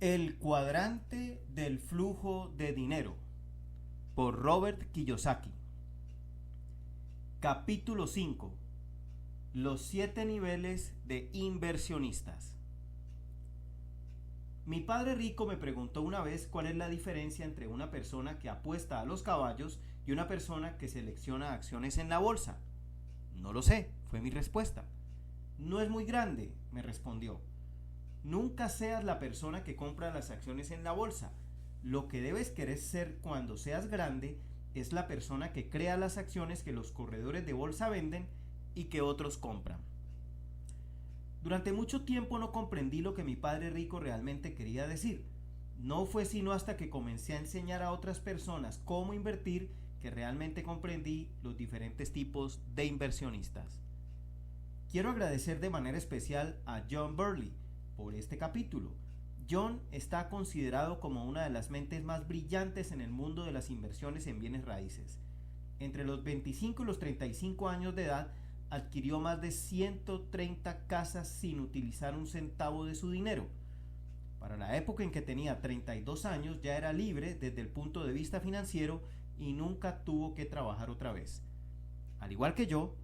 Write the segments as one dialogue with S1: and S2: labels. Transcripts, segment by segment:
S1: El cuadrante del flujo de dinero por Robert Kiyosaki. Capítulo 5. Los 7 niveles de inversionistas. Mi padre rico me preguntó una vez cuál es la diferencia entre una persona que apuesta a los caballos y una persona que selecciona acciones en la bolsa. No lo sé, fue mi respuesta. No es muy grande, me respondió. Nunca seas la persona que compra las acciones en la bolsa. Lo que debes querer ser cuando seas grande es la persona que crea las acciones que los corredores de bolsa venden y que otros compran. Durante mucho tiempo no comprendí lo que mi padre rico realmente quería decir. No fue sino hasta que comencé a enseñar a otras personas cómo invertir que realmente comprendí los diferentes tipos de inversionistas. Quiero agradecer de manera especial a John Burley por este capítulo. John está considerado como una de las mentes más brillantes en el mundo de las inversiones en bienes raíces. Entre los 25 y los 35 años de edad, adquirió más de 130 casas sin utilizar un centavo de su dinero. Para la época en que tenía 32 años, ya era libre desde el punto de vista financiero y nunca tuvo que trabajar otra vez. Al igual que yo,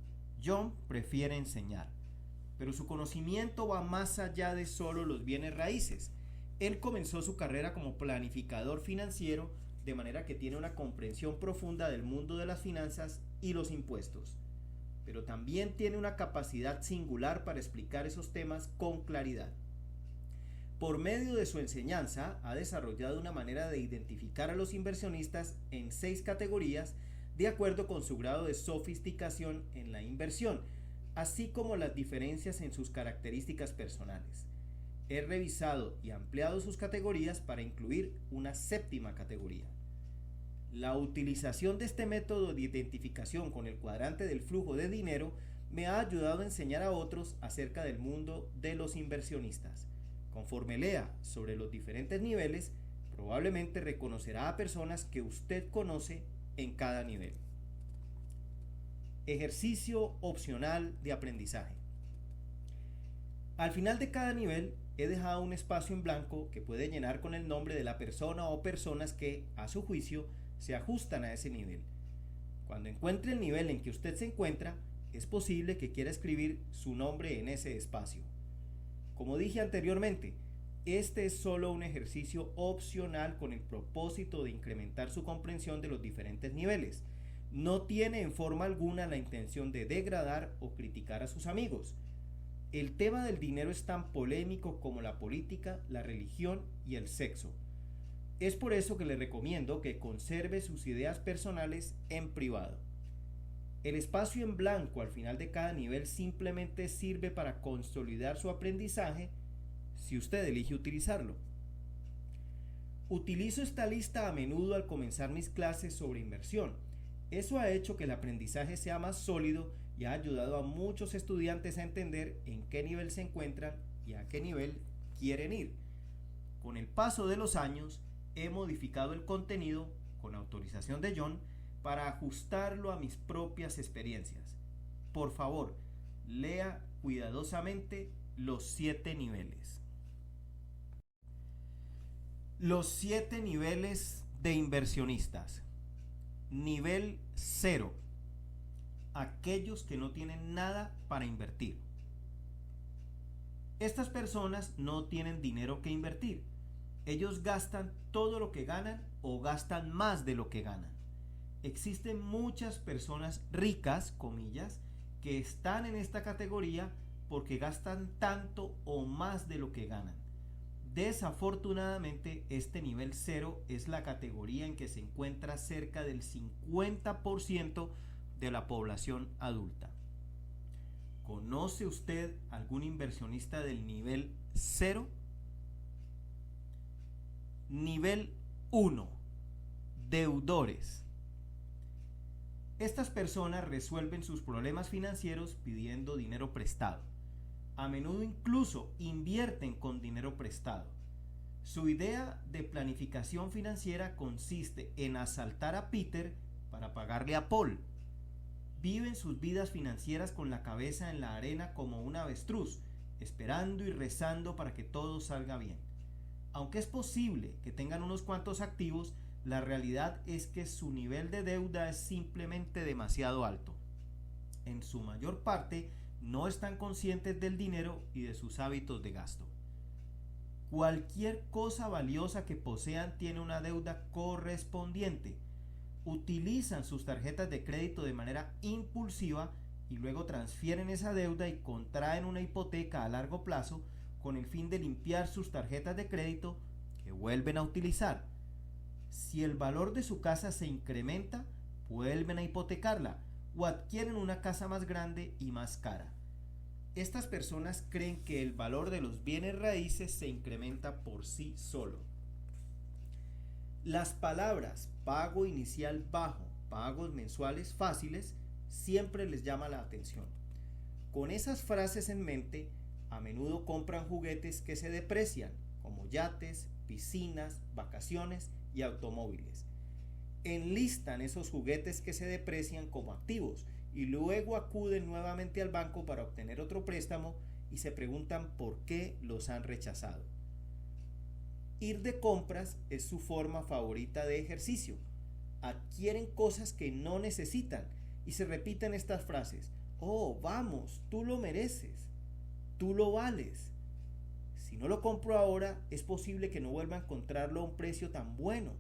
S1: John prefiere enseñar, pero su conocimiento va más allá de solo los bienes raíces. Él comenzó su carrera como planificador financiero, de manera que tiene una comprensión profunda del mundo de las finanzas y los impuestos, pero también tiene una capacidad singular para explicar esos temas con claridad. Por medio de su enseñanza, ha desarrollado una manera de identificar a los inversionistas en 6 categorías de acuerdo con su grado de sofisticación en la inversión, así como las diferencias en sus características personales. He revisado y ampliado sus categorías para incluir una 7ª categoría. La utilización de este método de identificación con el cuadrante del flujo de dinero me ha ayudado a enseñar a otros acerca del mundo de los inversionistas. Conforme lea sobre los diferentes niveles, probablemente reconocerá a personas que usted conoce en cada nivel. Ejercicio opcional de aprendizaje. Al final de cada nivel he dejado un espacio en blanco que puede llenar con el nombre de la persona o personas que, a su juicio, se ajustan a ese nivel. Cuando encuentre el nivel en que usted se encuentra, es posible que quiera escribir su nombre en ese espacio. Como dije anteriormente, este es solo un ejercicio opcional con el propósito de incrementar su comprensión de los diferentes niveles. No tiene en forma alguna la intención de degradar o criticar a sus amigos. El tema del dinero es tan polémico como la política, la religión y el sexo. Es por eso que le recomiendo que conserve sus ideas personales en privado. El espacio en blanco al final de cada nivel simplemente sirve para consolidar su aprendizaje si usted elige utilizarlo. Utilizo esta lista a menudo al comenzar mis clases sobre inversión. Eso ha hecho que el aprendizaje sea más sólido y ha ayudado a muchos estudiantes a entender en qué nivel se encuentran y a qué nivel quieren ir. Con el paso de los años, he modificado el contenido, con autorización de John, para ajustarlo a mis propias experiencias. Por favor, lea cuidadosamente los 7 niveles. Los 7 niveles de inversionistas. Nivel 0. Aquellos que no tienen nada para invertir. Estas personas no tienen dinero que invertir. Ellos gastan todo lo que ganan o gastan más de lo que ganan. Existen muchas personas ricas, comillas, que están en esta categoría porque gastan tanto o más de lo que ganan. Desafortunadamente, este nivel 0 es la categoría en que se encuentra cerca del 50% de la población adulta. ¿Conoce usted algún inversionista del nivel 0? Nivel 1. Deudores. Estas personas resuelven sus problemas financieros pidiendo dinero prestado. A menudo incluso invierten con dinero prestado. Su idea de planificación financiera consiste en asaltar a Peter para pagarle a Paul. Viven sus vidas financieras con la cabeza en la arena como un avestruz, esperando y rezando para que todo salga bien. Aunque es posible que tengan unos cuantos activos, la realidad es que su nivel de deuda es simplemente demasiado alto. En su mayor parte, no están conscientes del dinero y de sus hábitos de gasto. Cualquier cosa valiosa que posean tiene una deuda correspondiente. Utilizan sus tarjetas de crédito de manera impulsiva y luego transfieren esa deuda y contraen una hipoteca a largo plazo con el fin de limpiar sus tarjetas de crédito que vuelven a utilizar. Si el valor de su casa se incrementa, vuelven a hipotecarla o adquieren una casa más grande y más cara. Estas personas creen que el valor de los bienes raíces se incrementa por sí solo. Las palabras pago inicial bajo, pagos mensuales fáciles, siempre les llama la atención. Con esas frases en mente, a menudo compran juguetes que se deprecian, como yates, piscinas, vacaciones y automóviles. Enlistan esos juguetes que se deprecian como activos y luego acuden nuevamente al banco para obtener otro préstamo y se preguntan por qué los han rechazado. Ir de compras es su forma favorita de ejercicio. Adquieren cosas que no necesitan y se repiten estas frases: oh, vamos, tú lo mereces, tú lo vales. Si no lo compro ahora, es posible que no vuelva a encontrarlo a un precio tan bueno.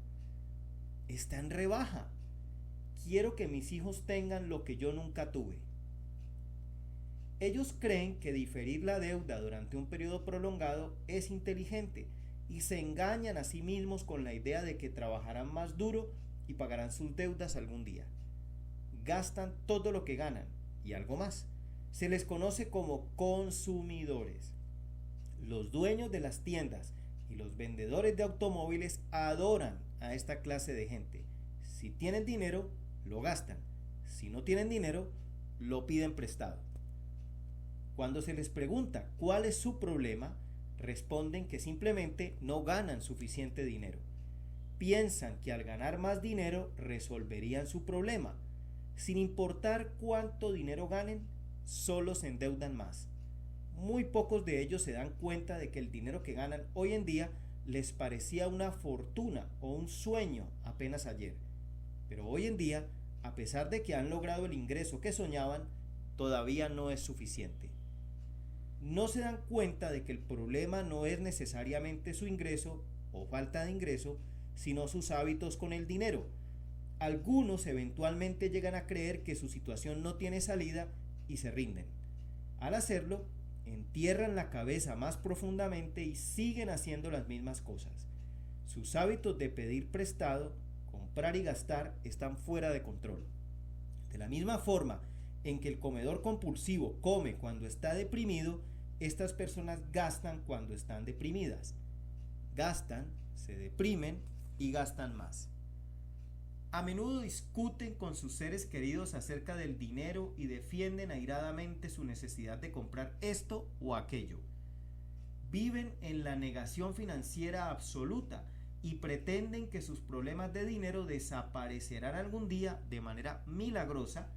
S1: Está en rebaja. Quiero que mis hijos tengan lo que yo nunca tuve. Ellos creen que diferir la deuda durante un periodo prolongado es inteligente y se engañan a sí mismos con la idea de que trabajarán más duro y pagarán sus deudas algún día. Gastan todo lo que ganan y algo más. Se les conoce como consumidores. Los dueños de las tiendas y los vendedores de automóviles adoran a esta clase de gente. Si tienen dinero, lo gastan. Si no tienen dinero, lo piden prestado. Cuando se les pregunta cuál es su problema, responden que simplemente no ganan suficiente dinero. Piensan que al ganar más dinero resolverían su problema. Sin importar cuánto dinero ganen, solo se endeudan más. Muy pocos de ellos se dan cuenta de que el dinero que ganan hoy en día les parecía una fortuna o un sueño apenas ayer. Pero hoy en día, a pesar de que han logrado el ingreso que soñaban, todavía no es suficiente. No se dan cuenta de que el problema no es necesariamente su ingreso o falta de ingreso, sino sus hábitos con el dinero. Algunos eventualmente llegan a creer que su situación no tiene salida y se rinden. Al hacerlo, entierran la cabeza más profundamente y siguen haciendo las mismas cosas. Sus hábitos de pedir prestado, comprar y gastar están fuera de control. De la misma forma en que el comedor compulsivo come cuando está deprimido, estas personas gastan cuando están deprimidas. Gastan, se deprimen y gastan más. A menudo discuten con sus seres queridos acerca del dinero y defienden airadamente su necesidad de comprar esto o aquello. Viven en la negación financiera absoluta y pretenden que sus problemas de dinero desaparecerán algún día de manera milagrosa,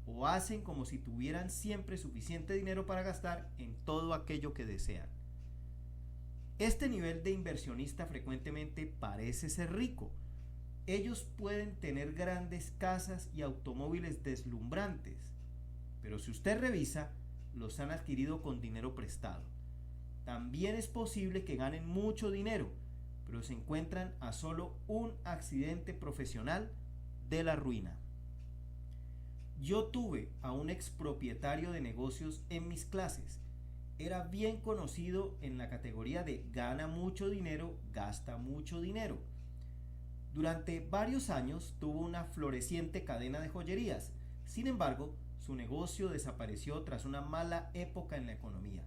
S1: o hacen como si tuvieran siempre suficiente dinero para gastar en todo aquello que desean. Este nivel de inversionista frecuentemente parece ser rico. Ellos pueden tener grandes casas y automóviles deslumbrantes, pero si usted revisa, los han adquirido con dinero prestado. También es posible que ganen mucho dinero, pero se encuentran a solo un accidente profesional de la ruina. Yo tuve a un expropietario de negocios en mis clases. Era bien conocido en la categoría de gana mucho dinero, gasta mucho dinero. Durante varios años tuvo una floreciente cadena de joyerías. Sin embargo, su negocio desapareció tras una mala época en la economía.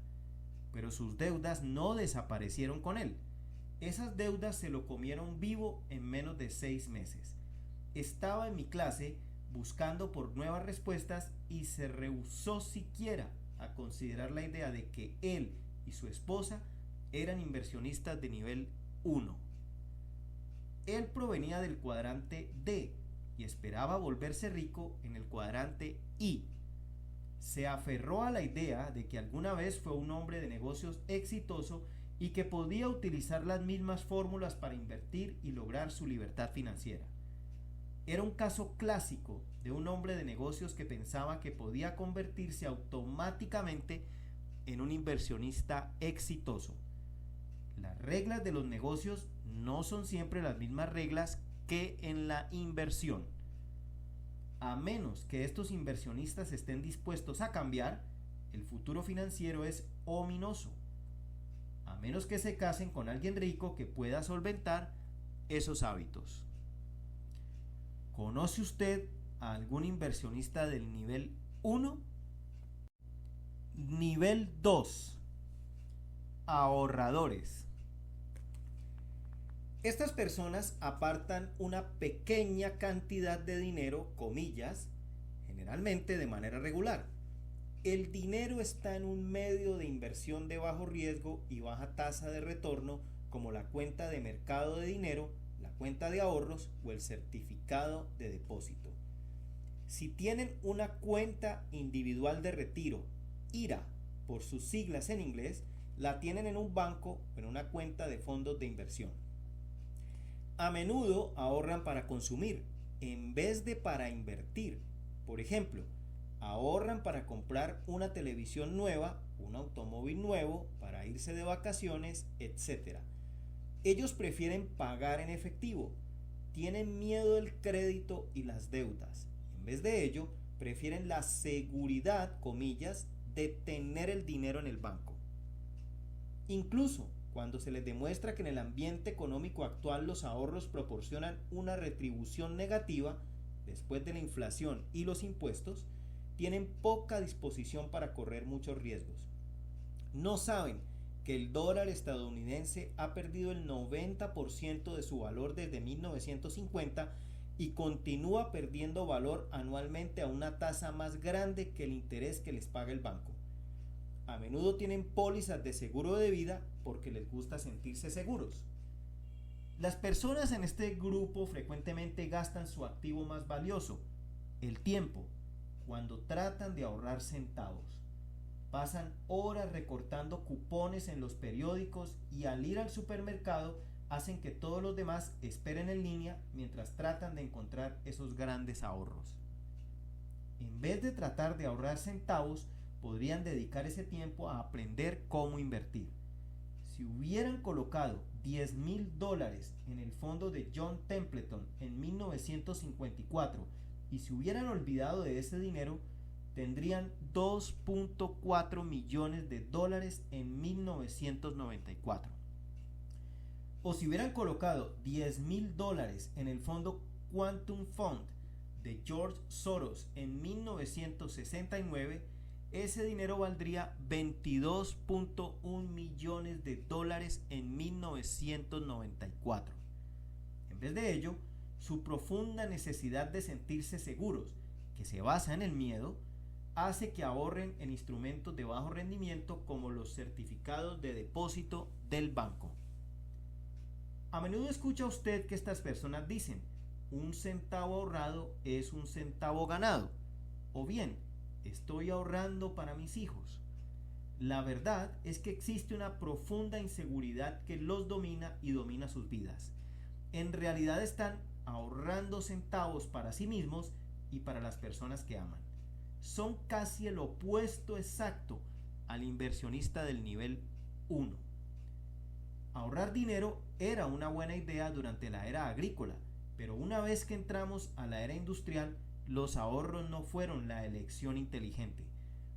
S1: Pero sus deudas no desaparecieron con él. Esas deudas se lo comieron vivo en menos de 6 meses. Estaba en mi clase buscando por nuevas respuestas y se rehusó siquiera a considerar la idea de que él y su esposa eran inversionistas de nivel 1. Él provenía del cuadrante D y esperaba volverse rico en el cuadrante I. Se aferró a la idea de que alguna vez fue un hombre de negocios exitoso y que podía utilizar las mismas fórmulas para invertir y lograr su libertad financiera. Era un caso clásico de un hombre de negocios que pensaba que podía convertirse automáticamente en un inversionista exitoso. Las reglas de los negocios no son siempre las mismas reglas que en la inversión. A menos que estos inversionistas estén dispuestos a cambiar, el futuro financiero es ominoso. A menos que se casen con alguien rico que pueda solventar esos hábitos. ¿Conoce usted a algún inversionista del nivel 1? Nivel 2. Ahorradores. Estas personas apartan una pequeña cantidad de dinero, comillas, generalmente de manera regular. El dinero está en un medio de inversión de bajo riesgo y baja tasa de retorno, como la cuenta de mercado de dinero, la cuenta de ahorros o el certificado de depósito. Si tienen una cuenta individual de retiro, IRA, por sus siglas en inglés, la tienen en un banco o en una cuenta de fondos de inversión. A menudo ahorran para consumir en vez de para invertir. Por ejemplo, ahorran para comprar una televisión nueva, un automóvil nuevo, para irse de vacaciones, etc. Ellos prefieren pagar en efectivo, tienen miedo del crédito y las deudas. En vez de ello, prefieren la seguridad, comillas, de tener el dinero en el banco. Incluso cuando se les demuestra que en el ambiente económico actual los ahorros proporcionan una retribución negativa después de la inflación y los impuestos, tienen poca disposición para correr muchos riesgos. No saben que el dólar estadounidense ha perdido el 90% de su valor desde 1950 y continúa perdiendo valor anualmente a una tasa más grande que el interés que les paga el banco. A menudo tienen pólizas de seguro de vida porque les gusta sentirse seguros. Las personas en este grupo frecuentemente gastan su activo más valioso, el tiempo, cuando tratan de ahorrar centavos. Pasan horas recortando cupones en los periódicos y al ir al supermercado hacen que todos los demás esperen en línea mientras tratan de encontrar esos grandes ahorros. En vez de tratar de ahorrar centavos, podrían dedicar ese tiempo a aprender cómo invertir. Si hubieran colocado $10,000 en el fondo de John Templeton en 1954 y se hubieran olvidado de ese dinero, tendrían $2.4 millones en 1994. O si hubieran colocado $10,000 en el fondo Quantum Fund de George Soros en 1969, ese dinero valdría $22.1 millones en 1994. En vez de ello, su profunda necesidad de sentirse seguros, que se basa en el miedo, hace que ahorren en instrumentos de bajo rendimiento como los certificados de depósito del banco. A menudo escucha usted que estas personas dicen, un centavo ahorrado es un centavo ganado, o bien, estoy ahorrando para mis hijos. La verdad es que existe una profunda inseguridad que los domina y domina sus vidas. En realidad están ahorrando centavos para sí mismos y para las personas que aman. Son casi el opuesto exacto al inversionista del nivel 1. Ahorrar dinero era una buena idea durante la era agrícola, pero una vez que entramos a la era industrial, los ahorros no fueron la elección inteligente.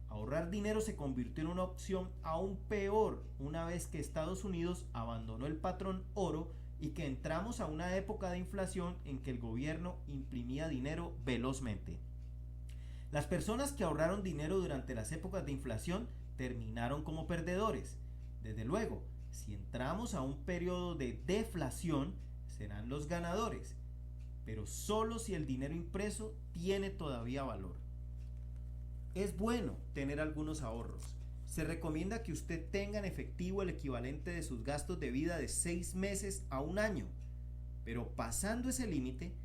S1: Ahorrar dinero se convirtió en una opción aún peor una vez que Estados Unidos abandonó el patrón oro y que entramos a una época de inflación en que el gobierno imprimía dinero velozmente. Las personas que ahorraron dinero durante las épocas de inflación terminaron como perdedores. Desde luego, si entramos a un periodo de deflación, serán los ganadores, pero solo si el dinero impreso tiene todavía valor. Es bueno tener algunos ahorros. Se recomienda que usted tenga en efectivo el equivalente de sus gastos de vida de 6 meses a un año, pero pasando ese límite,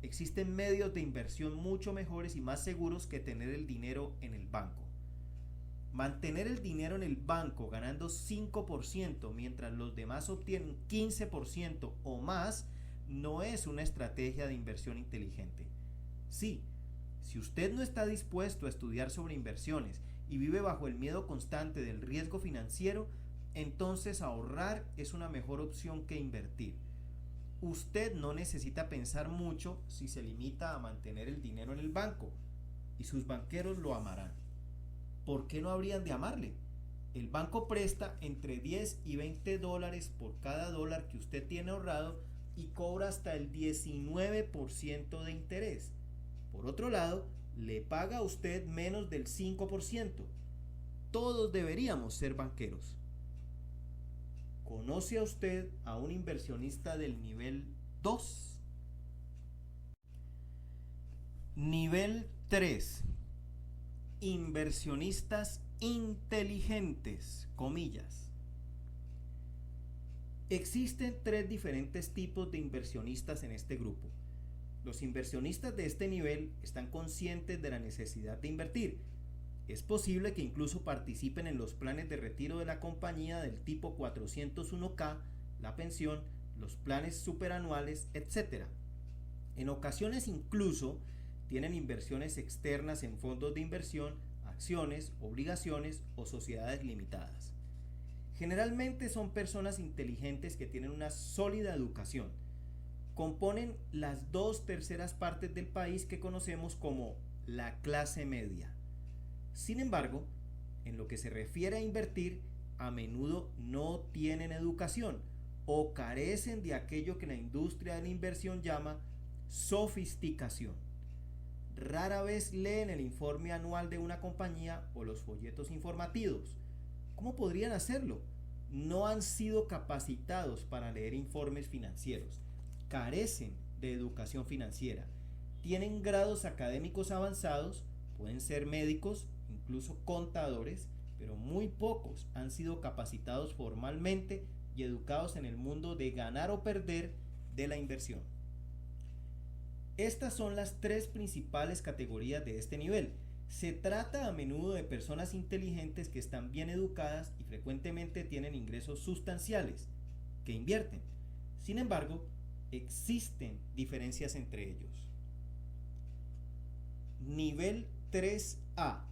S1: existen medios de inversión mucho mejores y más seguros que tener el dinero en el banco. Mantener el dinero en el banco ganando 5% mientras los demás obtienen 15% o más no es una estrategia de inversión inteligente. Sí, si usted no está dispuesto a estudiar sobre inversiones y vive bajo el miedo constante del riesgo financiero, entonces ahorrar es una mejor opción que invertir. Usted no necesita pensar mucho si se limita a mantener el dinero en el banco y sus banqueros lo amarán. ¿Por qué no habrían de amarle? El banco presta entre 10 y 20 dólares por cada dólar que usted tiene ahorrado y cobra hasta el 19% de interés. Por otro lado, le paga a usted menos del 5%. Todos deberíamos ser banqueros. ¿Conoce a usted a un inversionista del nivel 2? Nivel 3. Inversionistas inteligentes, comillas. Existen 3 diferentes tipos de inversionistas en este grupo. Los inversionistas de este nivel están conscientes de la necesidad de invertir. Es posible que incluso participen en los planes de retiro de la compañía del tipo 401k, la pensión, los planes superanuales, etc. En ocasiones incluso tienen inversiones externas en fondos de inversión, acciones, obligaciones o sociedades limitadas. Generalmente son personas inteligentes que tienen una sólida educación. Componen las 2/3 partes del país que conocemos como la clase media. Sin embargo, en lo que se refiere a invertir, a menudo no tienen educación o carecen de aquello que la industria de la inversión llama sofisticación. Rara vez leen el informe anual de una compañía o los folletos informativos. ¿Cómo podrían hacerlo? No han sido capacitados para leer informes financieros. Carecen de educación financiera. Tienen grados académicos avanzados, pueden ser médicos, incluso contadores, pero muy pocos han sido capacitados formalmente y educados en el mundo de ganar o perder de la inversión. Estas son las 3 principales categorías de este nivel. Se trata a menudo de personas inteligentes que están bien educadas y frecuentemente tienen ingresos sustanciales, que invierten. Sin embargo, existen diferencias entre ellos. Nivel 3A.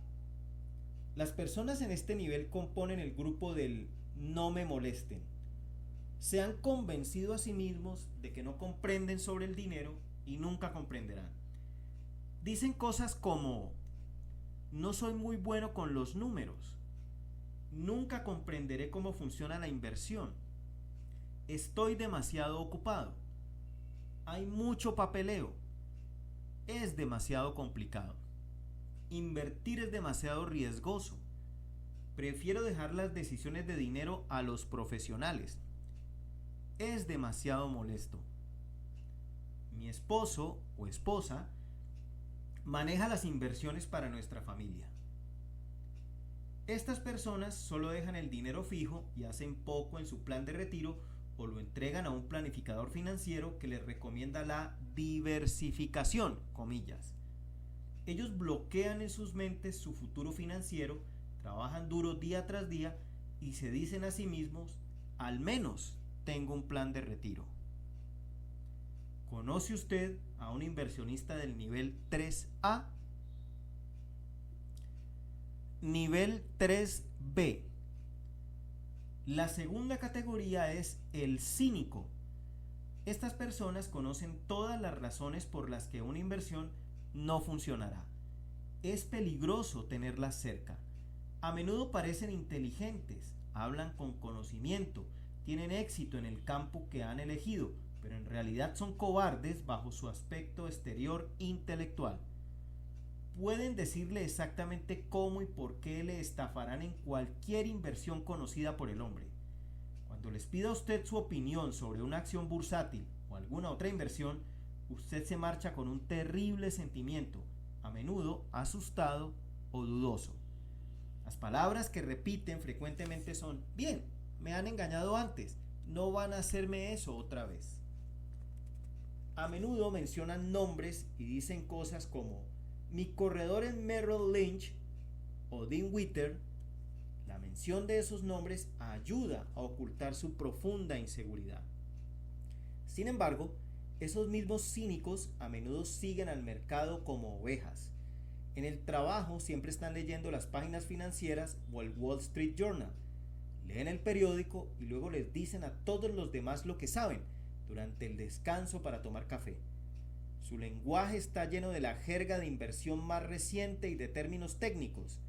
S1: Las personas en este nivel componen el grupo del no me molesten. Se han convencido a sí mismos de que no comprenden sobre el dinero y nunca comprenderán. Dicen cosas como: no soy muy bueno con los números, nunca comprenderé cómo funciona la inversión, estoy demasiado ocupado, hay mucho papeleo, es demasiado complicado, invertir es demasiado riesgoso, prefiero dejar las decisiones de dinero a los profesionales, es demasiado molesto, mi esposo o esposa maneja las inversiones para nuestra familia. Estas personas solo dejan el dinero fijo y hacen poco en su plan de retiro o lo entregan a un planificador financiero que les recomienda la diversificación, comillas. Ellos bloquean en sus mentes su futuro financiero, trabajan duro día tras día y se dicen a sí mismos: al menos tengo un plan de retiro. ¿Conoce usted a un inversionista del nivel 3A? Nivel 3B. La segunda categoría es el cínico. Estas personas conocen todas las razones por las que una inversión no funcionará. Es peligroso tenerlas cerca. A menudo parecen inteligentes, hablan con conocimiento, tienen éxito en el campo que han elegido, pero en realidad son cobardes bajo su aspecto exterior intelectual. Pueden decirle exactamente cómo y por qué le estafarán en cualquier inversión conocida por el hombre. Cuando les pida a usted su opinión sobre una acción bursátil o alguna otra inversión, usted se marcha con un terrible sentimiento, a menudo asustado o dudoso. Las palabras que repiten frecuentemente son: bien, me han engañado antes, no van a hacerme eso otra vez. A menudo mencionan nombres y dicen cosas como: mi corredor es Merrill Lynch o Dean Witter La mención de esos nombres ayuda a ocultar su profunda inseguridad. Sin embargo, esos mismos cínicos a menudo siguen al mercado como ovejas. En el trabajo siempre están leyendo las páginas financieras o el Wall Street Journal. Leen el periódico y luego les dicen a todos los demás lo que saben durante el descanso para tomar café. Su lenguaje está lleno de la jerga de inversión más reciente y de términos técnicos.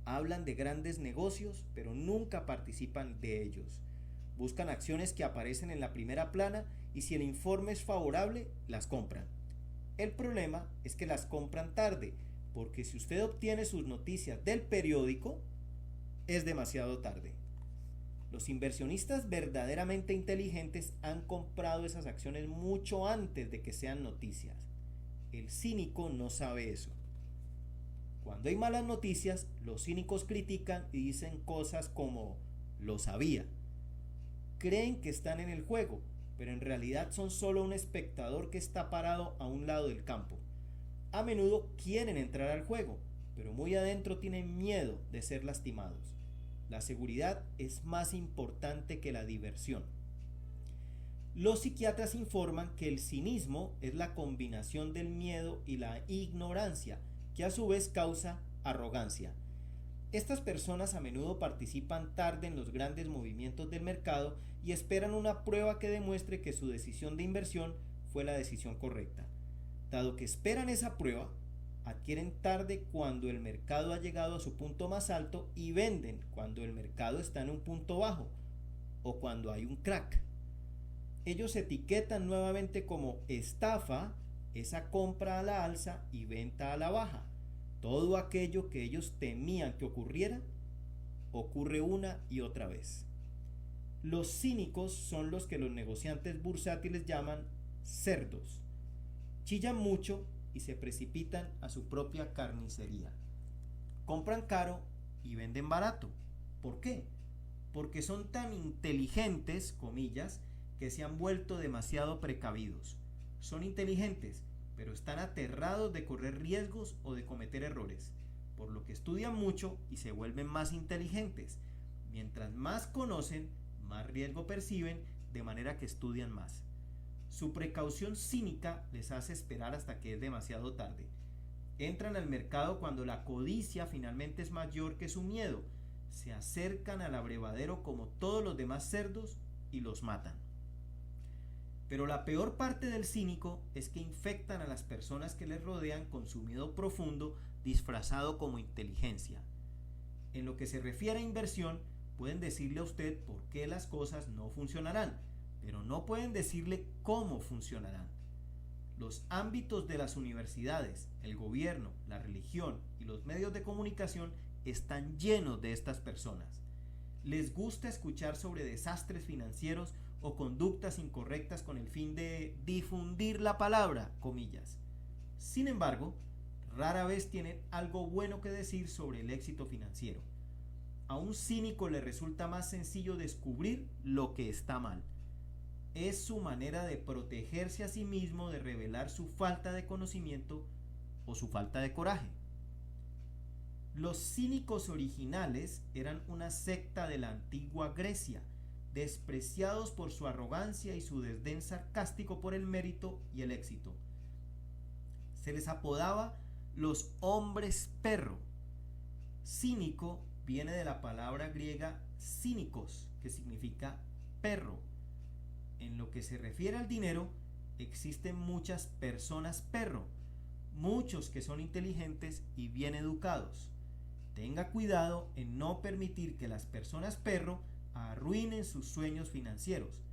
S1: Hablan de grandes negocios, pero nunca participan de ellos. Buscan acciones que aparecen en la primera plana y si el informe es favorable, las compran. El problema es que las compran tarde, porque si usted obtiene sus noticias del periódico, es demasiado tarde. Los inversionistas verdaderamente inteligentes han comprado esas acciones mucho antes de que sean noticias. El cínico no sabe eso. Cuando hay malas noticias, los cínicos critican y dicen cosas como "lo sabía". Creen que están en el juego, pero en realidad son solo un espectador que está parado a un lado del campo. A menudo quieren entrar al juego, pero muy adentro tienen miedo de ser lastimados. La seguridad es más importante que la diversión. Los psiquiatras informan que el cinismo es la combinación del miedo y la ignorancia, que a su vez causa arrogancia. Estas personas a menudo participan tarde en los grandes movimientos del mercado y esperan una prueba que demuestre que su decisión de inversión fue la decisión correcta. Dado que esperan esa prueba, adquieren tarde cuando el mercado ha llegado a su punto más alto y venden cuando el mercado está en un punto bajo o cuando hay un crack. Ellos etiquetan nuevamente como estafa esa compra a la alza y venta a la baja. Todo aquello que ellos temían que ocurriera, ocurre una y otra vez. Los cínicos son los que los negociantes bursátiles llaman cerdos. Chillan mucho y se precipitan a su propia carnicería. Compran caro y venden barato. ¿Por qué? Porque son tan inteligentes, comillas, que se han vuelto demasiado precavidos. Son inteligentes, pero están aterrados de correr riesgos o de cometer errores, por lo que estudian mucho y se vuelven más inteligentes. Mientras más conocen, más riesgo perciben, de manera que estudian más. Su precaución cínica les hace esperar hasta que es demasiado tarde. Entran al mercado cuando la codicia finalmente es mayor que su miedo. Se acercan al abrevadero como todos los demás cerdos y los matan. Pero la peor parte del cínico es que infectan a las personas que les rodean con su miedo profundo disfrazado como inteligencia. En lo que se refiere a inversión, pueden decirle a usted por qué las cosas no funcionarán, pero no pueden decirle cómo funcionarán. Los ámbitos de las universidades, el gobierno, la religión y los medios de comunicación están llenos de estas personas. Les gusta escuchar sobre desastres financieros o conductas incorrectas con el fin de difundir la palabra, comillas. Sin embargo, rara vez tienen algo bueno que decir sobre el éxito financiero. A un cínico le resulta más sencillo descubrir lo que está mal. Es su manera de protegerse a sí mismo de revelar su falta de conocimiento o su falta de coraje. Los cínicos originales eran una secta de la antigua Grecia, despreciados por su arrogancia y su desdén sarcástico por el mérito y el éxito. Se les apodaba los hombres perro. Cínico viene de la palabra griega cínicos, que significa perro. En lo que se refiere al dinero, existen muchas personas perro, muchos que son inteligentes y bien educados. Tenga cuidado en no permitir que las personas perro arruinen sus sueños financieros.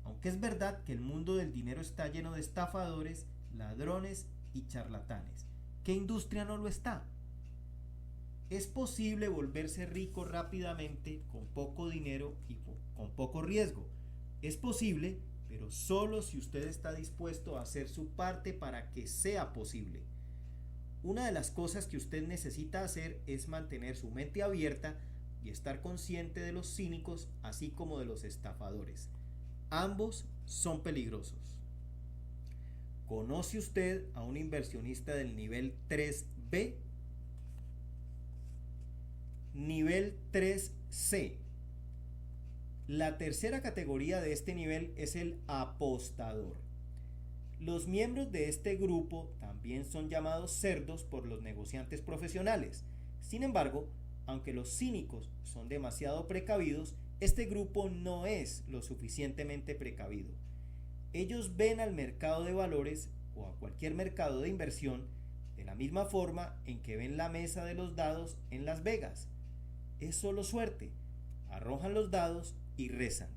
S1: Aunque es verdad que el mundo del dinero está lleno de estafadores, ladrones y charlatanes. ¿Qué industria no lo está? Es posible volverse rico rápidamente con poco dinero y con poco riesgo. Es posible, pero solo si usted está dispuesto a hacer su parte para que sea posible. Una de las cosas que usted necesita hacer es mantener su mente abierta y estar consciente de los cínicos así como de los estafadores. Ambos son peligrosos. ¿Conoce usted a un inversionista del nivel 3B? Nivel 3C. La tercera categoría de este nivel es el apostador. Los miembros de este grupo también son llamados cerdos por los negociantes profesionales. Sin embargo, aunque los cínicos son demasiado precavidos, este grupo no es lo suficientemente precavido. Ellos ven al mercado de valores o a cualquier mercado de inversión de la misma forma en que ven la mesa de los dados en Las Vegas. Es solo suerte. Arrojan los dados y rezan.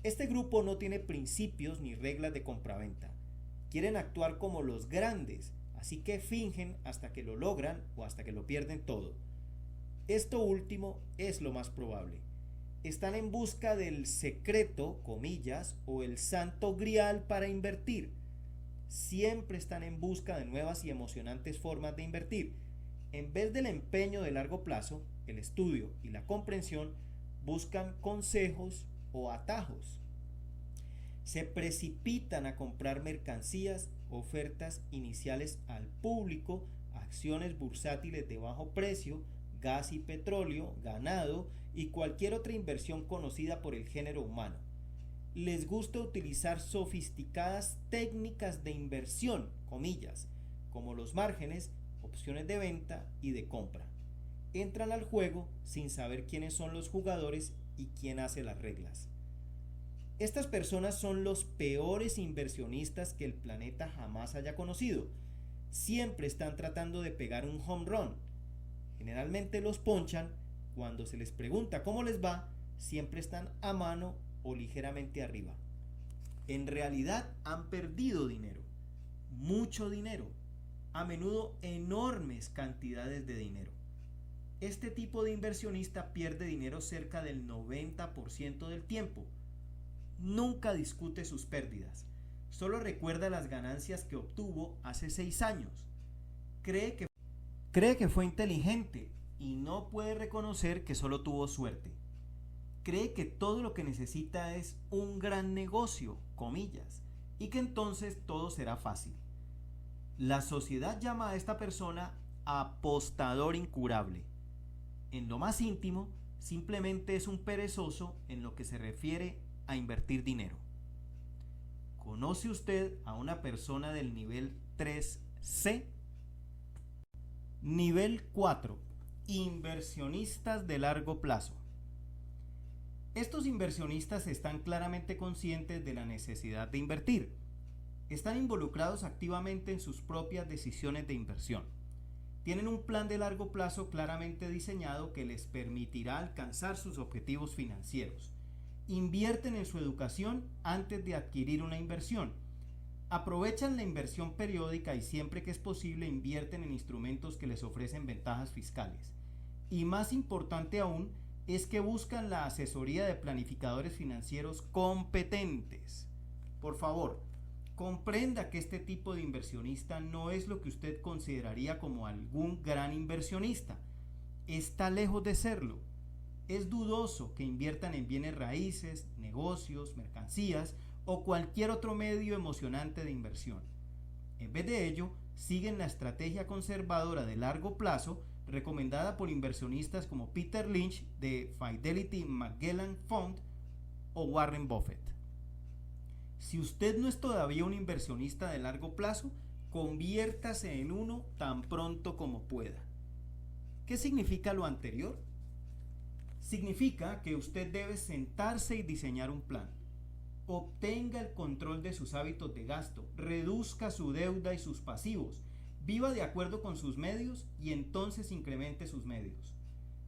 S1: Este grupo no tiene principios ni reglas de compraventa. Quieren actuar como los grandes, así que fingen hasta que lo logran o hasta que lo pierden todo. Esto último es lo más probable. Están en busca del secreto, comillas, o el santo grial para invertir. Siempre están en busca de nuevas y emocionantes formas de invertir. En vez del empeño de largo plazo, el estudio y la comprensión, buscan consejos o atajos. Se precipitan a comprar mercancías, ofertas iniciales al público, acciones bursátiles de bajo precio, gas y petróleo, ganado y cualquier otra inversión conocida por el género humano. Les gusta utilizar sofisticadas técnicas de inversión, comillas, como los márgenes, opciones de venta y de compra. Entran al juego sin saber quiénes son los jugadores y quién hace las reglas. Estas personas son los peores inversionistas que el planeta jamás haya conocido. Siempre están tratando de pegar un home run. Generalmente los ponchan. Cuando se les pregunta cómo les va, siempre están a mano o ligeramente arriba. En realidad han perdido dinero, mucho dinero, a menudo enormes cantidades de dinero. Este tipo de inversionista pierde dinero cerca del 90% del tiempo. Nunca discute sus pérdidas, solo recuerda las ganancias que obtuvo hace 6 años. Cree que fue inteligente y no puede reconocer que solo tuvo suerte. Cree que todo lo que necesita es un gran negocio, comillas, y que entonces todo será fácil. La sociedad llama a esta persona apostador incurable. En lo más íntimo, simplemente es un perezoso en lo que se refiere a invertir dinero. ¿Conoce usted a una persona del nivel 3C? Nivel 4. Inversionistas de largo plazo. Estos inversionistas están claramente conscientes de la necesidad de invertir. Están involucrados activamente en sus propias decisiones de inversión. Tienen un plan de largo plazo claramente diseñado que les permitirá alcanzar sus objetivos financieros. Invierten en su educación antes de adquirir una inversión. Aprovechan la inversión periódica y siempre que es posible invierten en instrumentos que les ofrecen ventajas fiscales. Y más importante aún es que buscan la asesoría de planificadores financieros competentes. Por favor, comprenda que este tipo de inversionista no es lo que usted consideraría como algún gran inversionista. Está lejos de serlo. Es dudoso que inviertan en bienes raíces, negocios, mercancías o cualquier otro medio emocionante de inversión. En vez de ello, siguen la estrategia conservadora de largo plazo recomendada por inversionistas como Peter Lynch de Fidelity Magellan Fund o Warren Buffett. Si usted no es todavía un inversionista de largo plazo, conviértase en uno tan pronto como pueda. ¿Qué significa lo anterior? Significa que usted debe sentarse y diseñar un plan. Obtenga el control de sus hábitos de gasto, reduzca su deuda y sus pasivos, viva de acuerdo con sus medios y entonces incremente sus medios.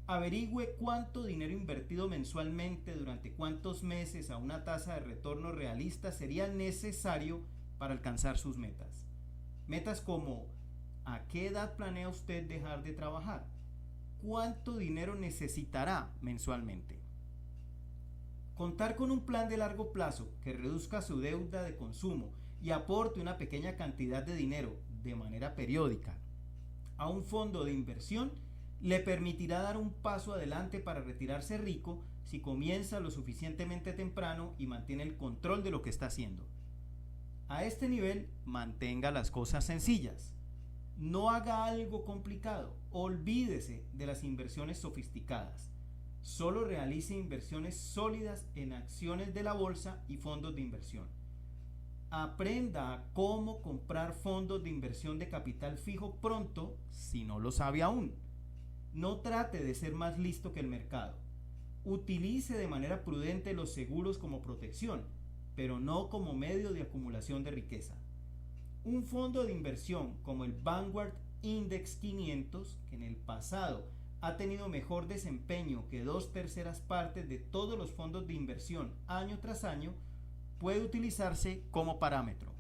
S1: Averigüe cuánto dinero invertido mensualmente durante cuántos meses a una tasa de retorno realista sería necesario para alcanzar sus metas. Metas como: ¿a qué edad planea usted dejar de trabajar? ¿Cuánto dinero necesitará mensualmente? Contar con un plan de largo plazo que reduzca su deuda de consumo y aporte una pequeña cantidad de dinero de manera periódica a un fondo de inversión le permitirá dar un paso adelante para retirarse rico si comienza lo suficientemente temprano y mantiene el control de lo que está haciendo. A este nivel, mantenga las cosas sencillas. No haga algo complicado. Olvídese de las inversiones sofisticadas. Solo realice inversiones sólidas en acciones de la bolsa y fondos de inversión. Aprenda a cómo comprar fondos de inversión de capital fijo pronto si no lo sabe aún. No trate de ser más listo que el mercado. Utilice de manera prudente los seguros como protección, pero no como medio de acumulación de riqueza. Un fondo de inversión como el Vanguard Index 500, que en el pasado ha tenido mejor desempeño que 2/3 partes de todos los fondos de inversión año tras año, puede utilizarse como parámetro.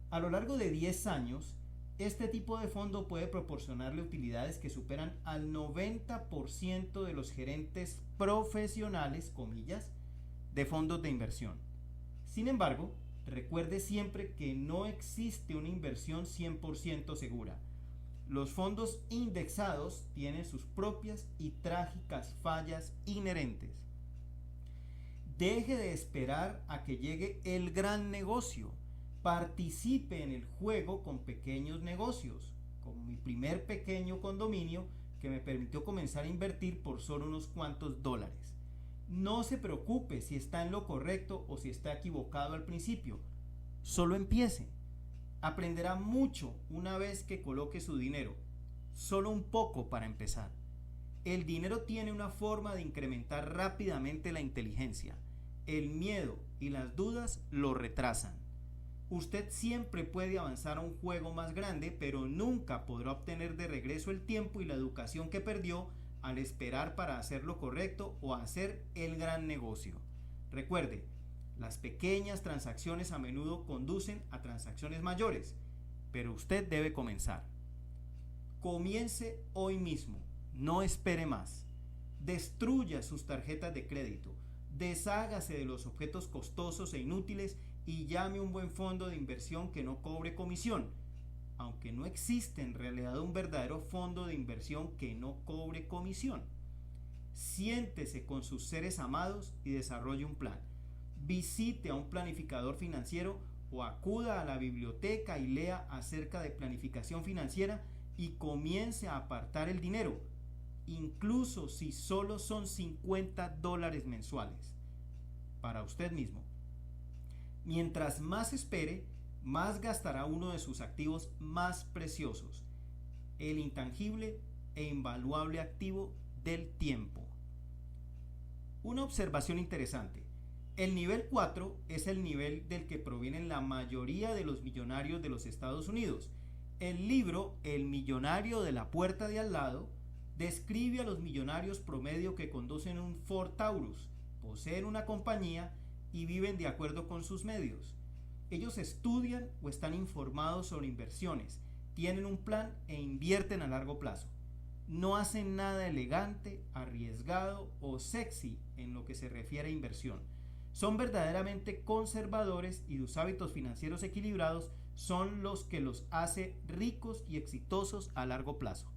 S1: A lo largo de 10 años, este tipo de fondo puede proporcionarle utilidades que superan al 90% de los gerentes profesionales, comillas, de fondos de inversión. Sin embargo, recuerde siempre que no existe una inversión 100% segura. Los fondos indexados tienen sus propias y trágicas fallas inherentes. Deje de esperar a que llegue el gran negocio. Participe en el juego con pequeños negocios, como mi primer pequeño condominio que me permitió comenzar a invertir por solo unos cuantos dólares. No se preocupe si está en lo correcto o si está equivocado al principio. Solo empiece. Aprenderá mucho una vez que coloque su dinero. Solo un poco para empezar. El dinero tiene una forma de incrementar rápidamente la inteligencia. El miedo y las dudas lo retrasan. Usted siempre puede avanzar a un juego más grande, pero nunca podrá obtener de regreso el tiempo y la educación que perdió al esperar para hacer lo correcto o hacer el gran negocio. Recuerde, las pequeñas transacciones a menudo conducen a transacciones mayores, pero usted debe comenzar. Comience hoy mismo, no espere más. Destruya sus tarjetas de crédito, deshágase de los objetos costosos e inútiles y llame a un buen fondo de inversión que no cobre comisión, aunque no existe en realidad un verdadero fondo de inversión que no cobre comisión. Siéntese con sus seres amados y desarrolle un plan. Visite a un planificador financiero o acuda a la biblioteca y lea acerca de planificación financiera y comience a apartar el dinero, incluso si solo son $50 mensuales, para usted mismo. Mientras más espere, más gastará uno de sus activos más preciosos, el intangible e invaluable activo del tiempo. Una observación interesante. El nivel 4 es el nivel del que provienen la mayoría de los millonarios de los Estados Unidos. El libro El millonario de la puerta de al lado describe a los millonarios promedio que conducen un Ford Taurus, poseen una compañía y viven de acuerdo con sus medios. Ellos estudian o están informados sobre inversiones, tienen un plan e invierten a largo plazo. No hacen nada elegante, arriesgado o sexy en lo que se refiere a inversión. Son verdaderamente conservadores y sus hábitos financieros equilibrados son los que los hace ricos y exitosos a largo plazo.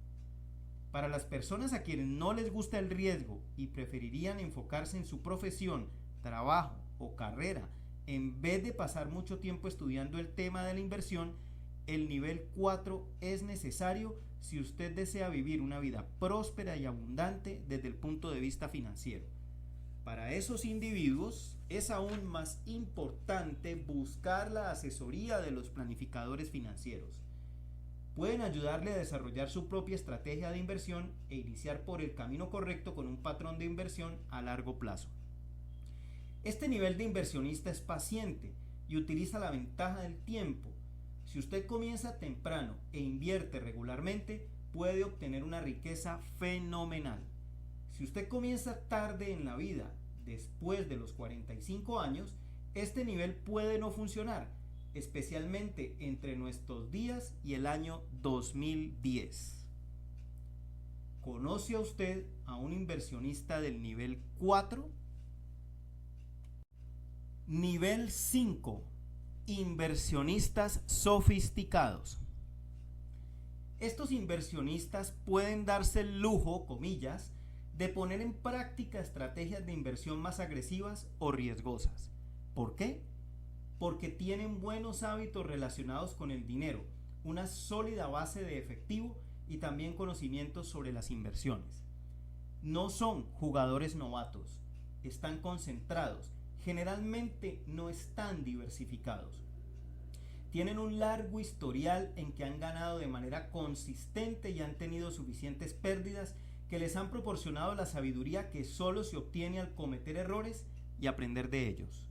S1: Para las personas a quienes no les gusta el riesgo y preferirían enfocarse en su profesión, trabajo o carrera, en vez de pasar mucho tiempo estudiando el tema de la inversión, el nivel 4 es necesario si usted desea vivir una vida próspera y abundante desde el punto de vista financiero. Para esos individuos es aún más importante buscar la asesoría de los planificadores financieros. Pueden ayudarle a desarrollar su propia estrategia de inversión e iniciar por el camino correcto con un patrón de inversión a largo plazo. Este nivel de inversionista es paciente y utiliza la ventaja del tiempo. Si usted comienza temprano e invierte regularmente, puede obtener una riqueza fenomenal. Si usted comienza tarde en la vida, después de los 45 años, este nivel puede no funcionar, especialmente entre nuestros días y el año 2010. ¿Conoce a usted a un inversionista del nivel 4? Nivel 5. Inversionistas sofisticados. Estos inversionistas pueden darse el lujo, comillas, de poner en práctica estrategias de inversión más agresivas o riesgosas. ¿Por qué? Porque tienen buenos hábitos relacionados con el dinero, una sólida base de efectivo y también conocimientos sobre las inversiones. No son jugadores novatos, están concentrados, generalmente no están diversificados. Tienen un largo historial en que han ganado de manera consistente y han tenido suficientes pérdidas que les han proporcionado la sabiduría que solo se obtiene al cometer errores y aprender de ellos.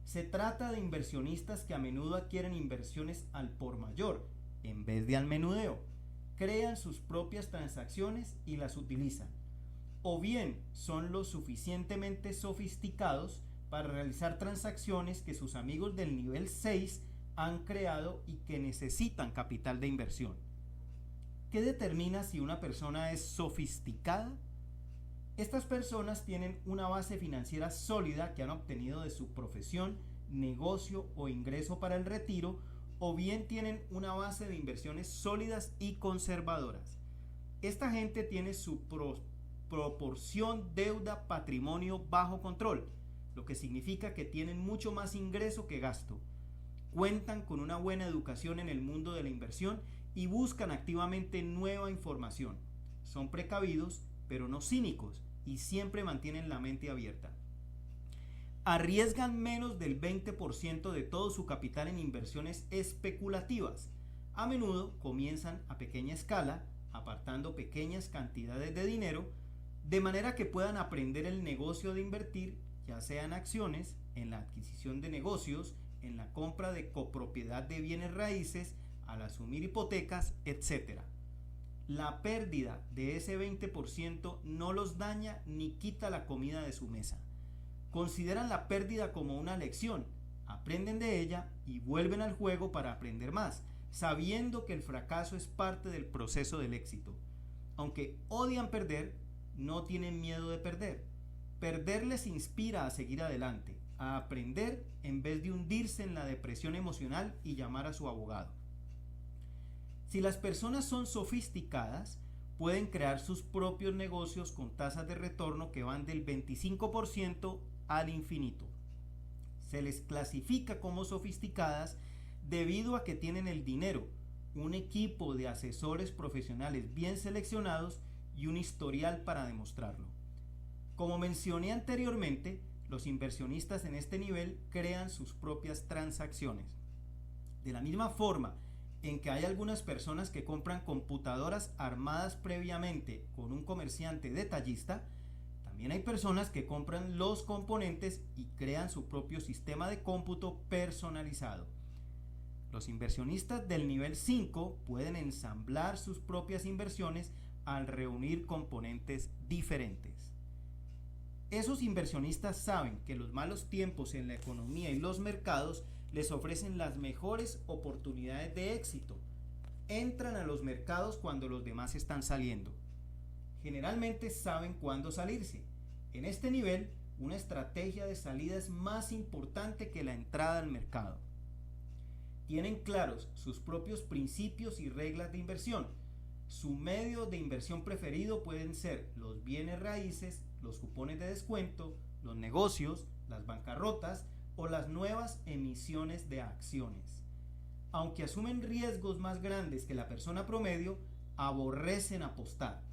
S1: Se trata de inversionistas que a menudo adquieren inversiones al por mayor en vez de al menudeo, crean sus propias transacciones y las utilizan, o bien son lo suficientemente sofisticados para realizar transacciones que sus amigos del nivel 6 han creado y que necesitan capital de inversión. ¿Qué determina si una persona es sofisticada? Estas personas tienen una base financiera sólida que han obtenido de su profesión, negocio o ingreso para el retiro, o bien tienen una base de inversiones sólidas y conservadoras. Esta gente tiene su proporción deuda-patrimonio bajo control, lo que significa que tienen mucho más ingreso que gasto. Cuentan con una buena educación en el mundo de la inversión y buscan activamente nueva información. Son precavidos, pero no cínicos, y siempre mantienen la mente abierta. Arriesgan menos del 20% de todo su capital en inversiones especulativas. A menudo comienzan a pequeña escala, apartando pequeñas cantidades de dinero, de manera que puedan aprender el negocio de invertir, ya sea en acciones, en la adquisición de negocios, en la compra de copropiedad de bienes raíces, al asumir hipotecas, etc. La pérdida de ese 20% no los daña ni quita la comida de su mesa. Consideran la pérdida como una lección, aprenden de ella y vuelven al juego para aprender más, sabiendo que el fracaso es parte del proceso del éxito. Aunque odian perder, no tienen miedo de perder. Perder les inspira a seguir adelante, a aprender en vez de hundirse en la depresión emocional y llamar a su abogado. Si las personas son sofisticadas, pueden crear sus propios negocios con tasas de retorno que van del 25% al infinito. Se les clasifica como sofisticadas debido a que tienen el dinero, un equipo de asesores profesionales bien seleccionados y un historial para demostrarlo. Como mencioné anteriormente, los inversionistas en este nivel crean sus propias transacciones. De la misma forma en que hay algunas personas que compran computadoras armadas previamente con un comerciante detallista, también hay personas que compran los componentes y crean su propio sistema de cómputo personalizado. Los inversionistas del nivel 5 pueden ensamblar sus propias inversiones al reunir componentes diferentes. Esos inversionistas saben que los malos tiempos en la economía y los mercados les ofrecen las mejores oportunidades de éxito. Entran a los mercados cuando los demás están saliendo. Generalmente saben cuándo salirse. En este nivel, una estrategia de salida es más importante que la entrada al mercado. Tienen claros sus propios principios y reglas de inversión. Su medio de inversión preferido pueden ser los bienes raíces, los cupones de descuento, los negocios, las bancarrotas o las nuevas emisiones de acciones. Aunque asumen riesgos más grandes que la persona promedio, aborrecen apostar.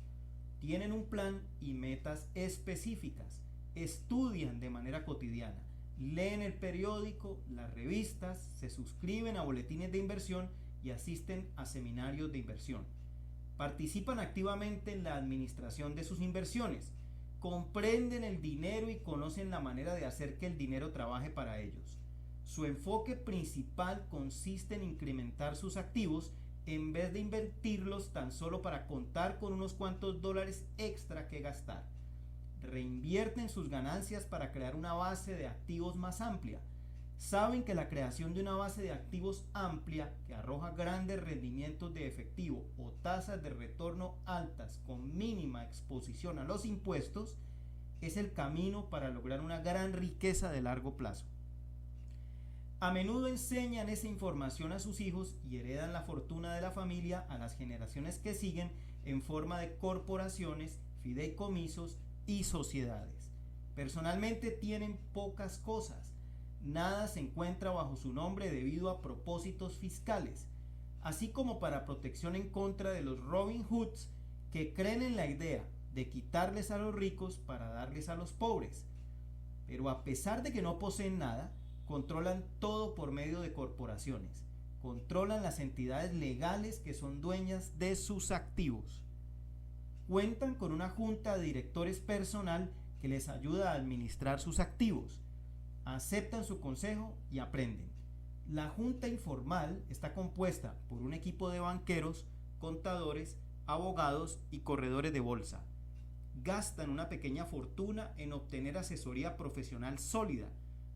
S1: Tienen un plan y metas específicas. Estudian de manera cotidiana. Leen el periódico, las revistas, se suscriben a boletines de inversión y asisten a seminarios de inversión. Participan activamente en la administración de sus inversiones. Comprenden el dinero y conocen la manera de hacer que el dinero trabaje para ellos. Su enfoque principal consiste en incrementar sus activos en vez de invertirlos tan solo para contar con unos cuantos dólares extra que gastar. Reinvierten sus ganancias para crear una base de activos más amplia. Saben que la creación de una base de activos amplia que arroja grandes rendimientos de efectivo o tasas de retorno altas con mínima exposición a los impuestos es el camino para lograr una gran riqueza de largo plazo. A menudo enseñan esa información a sus hijos y heredan la fortuna de la familia a las generaciones que siguen en forma de corporaciones, fideicomisos y sociedades. Personalmente tienen pocas cosas. Nada se encuentra bajo su nombre debido a propósitos fiscales. así como para protección en contra de los Robin Hoods que creen en la idea de quitarles a los ricos para darles a los pobres. Pero a pesar de que no poseen nada, controlan todo por medio de corporaciones. Controlan las entidades legales que son dueñas de sus activos. Cuentan con una junta de directores personal que les ayuda a administrar sus activos. Aceptan su consejo y aprenden. La junta informal está compuesta por un equipo de banqueros, contadores, abogados y corredores de bolsa. Gastan una pequeña fortuna en obtener asesoría profesional sólida,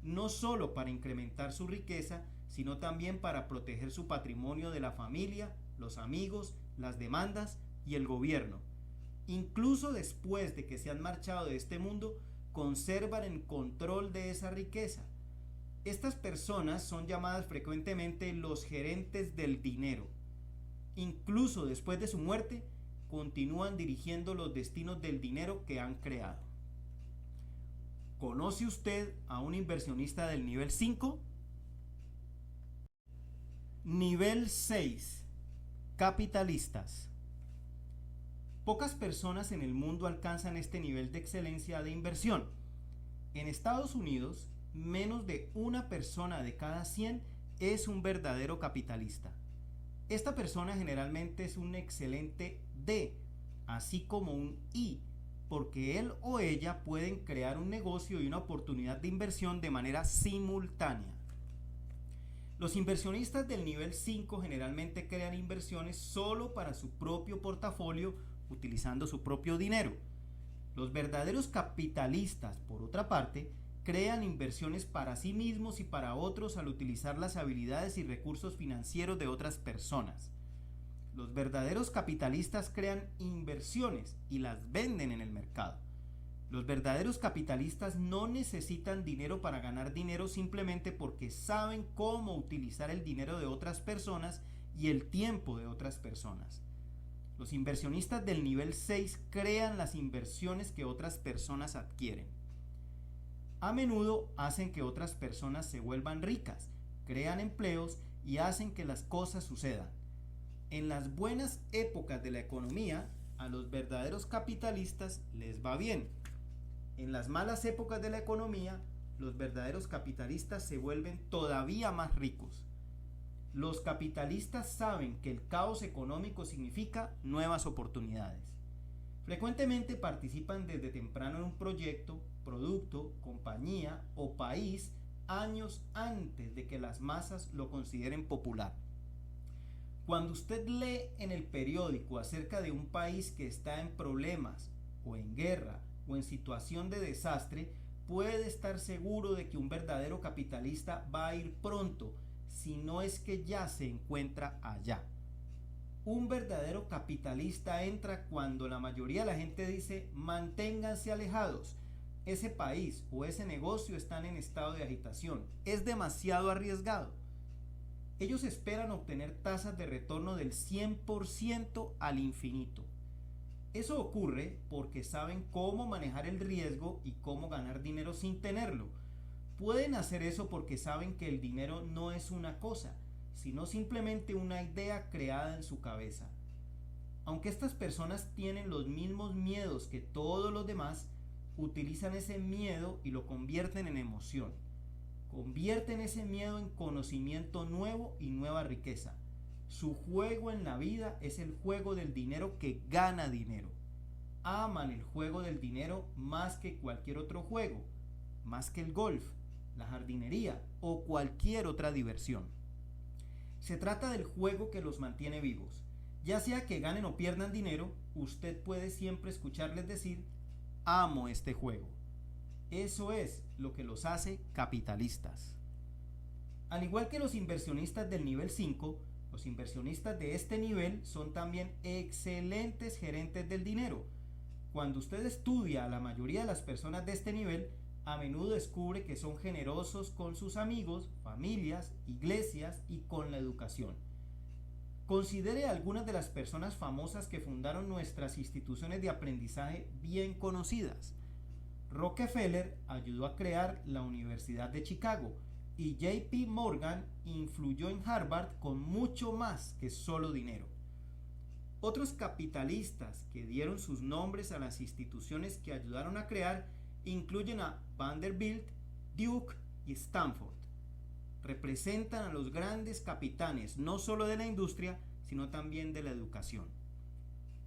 S1: no solo para incrementar su riqueza, sino también para proteger su patrimonio de la familia, los amigos, las demandas y el gobierno. Incluso después de que se han marchado de este mundo, conservan el control de esa riqueza. Estas personas son llamadas frecuentemente los gerentes del dinero. Incluso después de su muerte, continúan dirigiendo los destinos del dinero que han creado. ¿Conoce usted a un inversionista del nivel 5? Nivel 6. Capitalistas. Pocas personas en el mundo alcanzan este nivel de excelencia de inversión. En Estados Unidos, menos de una persona de cada 100 es un verdadero capitalista. Esta persona generalmente es un excelente D, así como un I, porque él o ella pueden crear un negocio y una oportunidad de inversión de manera simultánea. Los inversionistas del nivel 5 generalmente crean inversiones solo para su propio portafolio, utilizando su propio dinero. Los verdaderos capitalistas, por otra parte, crean inversiones para sí mismos y para otros al utilizar las habilidades y recursos financieros de otras personas. Los verdaderos capitalistas crean inversiones y las venden en el mercado. Los verdaderos capitalistas no necesitan dinero para ganar dinero simplemente porque saben cómo utilizar el dinero de otras personas y el tiempo de otras personas. Los inversionistas del nivel 6 crean las inversiones que otras personas adquieren. A menudo hacen que otras personas se vuelvan ricas, crean empleos y hacen que las cosas sucedan. En las buenas épocas de la economía, a los verdaderos capitalistas les va bien. En las malas épocas de la economía, los verdaderos capitalistas se vuelven todavía más ricos. Los capitalistas saben que el caos económico significa nuevas oportunidades. Frecuentemente participan desde temprano en un proyecto, producto, compañía o país años antes de que las masas lo consideren popular. Cuando usted lee en el periódico acerca de un país que está en problemas o en guerra o en situación de desastre, puede estar seguro de que un verdadero capitalista va a ir pronto, si no es que ya se encuentra allá. Un verdadero capitalista entra cuando la mayoría de la gente dice: manténganse alejados, ese país o ese negocio están en estado de agitación, es demasiado arriesgado. Ellos esperan obtener tasas de retorno del 100% al infinito. Eso ocurre porque saben cómo manejar el riesgo y cómo ganar dinero sin tenerlo. Pueden hacer eso porque saben que el dinero no es una cosa, sino simplemente una idea creada en su cabeza. Aunque estas personas tienen los mismos miedos que todos los demás, utilizan ese miedo y lo convierten en emoción. Convierten ese miedo en conocimiento nuevo y nueva riqueza. Su juego en la vida es el juego del dinero que gana dinero. Aman el juego del dinero más que cualquier otro juego, más que el golf, la jardinería o cualquier otra diversión. Se trata del juego que los mantiene vivos. Ya sea que ganen o pierdan dinero, usted puede siempre escucharles decir: amo este juego. Eso es lo que los hace capitalistas. Al igual que los inversionistas del nivel 5, los inversionistas de este nivel son también excelentes gerentes del dinero. Cuando usted estudia a la mayoría de las personas de este nivel, a menudo descubre que son generosos con sus amigos, familias, iglesias y con la educación. Considere algunas de las personas famosas que fundaron nuestras instituciones de aprendizaje bien conocidas. Rockefeller ayudó a crear la Universidad de Chicago. Y JP Morgan influyó en Harvard con mucho más que solo dinero. Otros capitalistas que dieron sus nombres a las instituciones que ayudaron a crear incluyen a Vanderbilt, Duke y Stanford. Representan a los grandes capitanes no solo de la industria, sino también de la educación.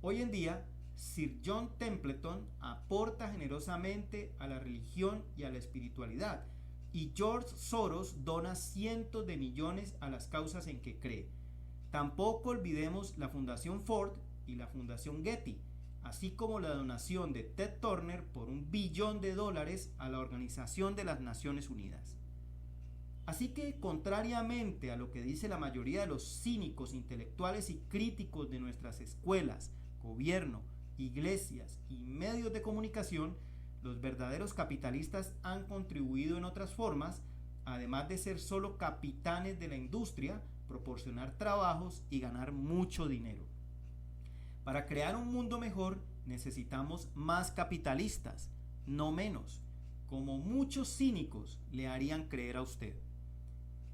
S1: Hoy en día, Sir John Templeton aporta generosamente a la religión y a la espiritualidad, y George Soros dona cientos de millones a las causas en que cree. Tampoco olvidemos la Fundación Ford y la Fundación Getty, así como la donación de Ted Turner por $1 billón a la Organización de las Naciones Unidas. Así que, contrariamente a lo que dice la mayoría de los cínicos intelectuales y críticos de nuestras escuelas, gobierno, iglesias y medios de comunicación, los verdaderos capitalistas han contribuido en otras formas, además de ser solo capitanes de la industria, proporcionar trabajos y ganar mucho dinero. Para crear un mundo mejor necesitamos más capitalistas, no menos, como muchos cínicos le harían creer a usted.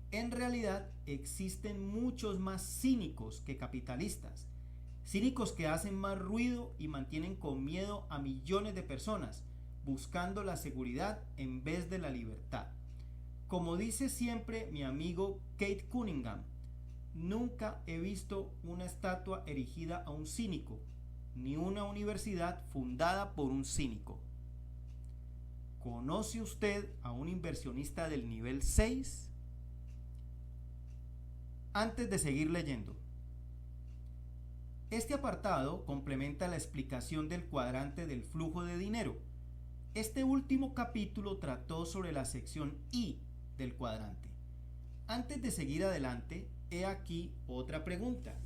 S1: En realidad existen muchos más cínicos que capitalistas, cínicos que hacen más ruido y mantienen con miedo a millones de personas, buscando la seguridad en vez de la libertad. Como dice siempre mi amigo Kate Cunningham, nunca he visto una estatua erigida a un cínico, ni una universidad fundada por un cínico. ¿Conoce usted a un inversionista del nivel 6? Antes de seguir leyendo, este apartado complementa la explicación del cuadrante del flujo de dinero. Este último capítulo trató sobre la sección I del cuadrante. Antes de seguir adelante, he aquí otra pregunta.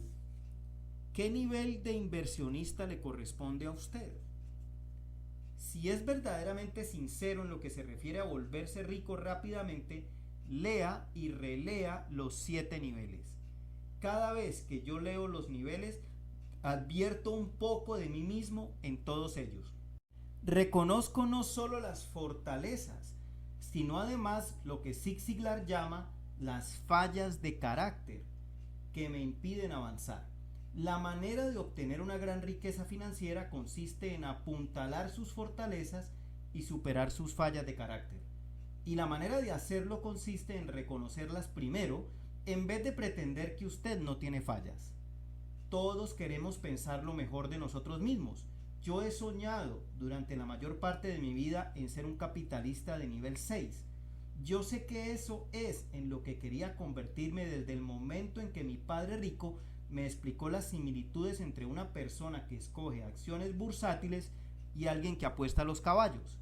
S1: ¿Qué nivel de inversionista le corresponde a usted? Si es verdaderamente sincero en lo que se refiere a volverse rico rápidamente, lea y relea los 7 niveles. Cada vez que yo leo los niveles, advierto un poco de mí mismo en todos ellos. Reconozco no solo las fortalezas, sino además lo que Zig Ziglar llama las fallas de carácter que me impiden avanzar. La manera de obtener una gran riqueza financiera consiste en apuntalar sus fortalezas y superar sus fallas de carácter. Y la manera de hacerlo consiste en reconocerlas primero, en vez de pretender que usted no tiene fallas. Todos queremos pensar lo mejor de nosotros mismos. Yo he soñado durante la mayor parte de mi vida en ser un capitalista de nivel 6. Yo sé que eso es en lo que quería convertirme desde el momento en que mi padre rico me explicó las similitudes entre una persona que escoge acciones bursátiles y alguien que apuesta a los caballos.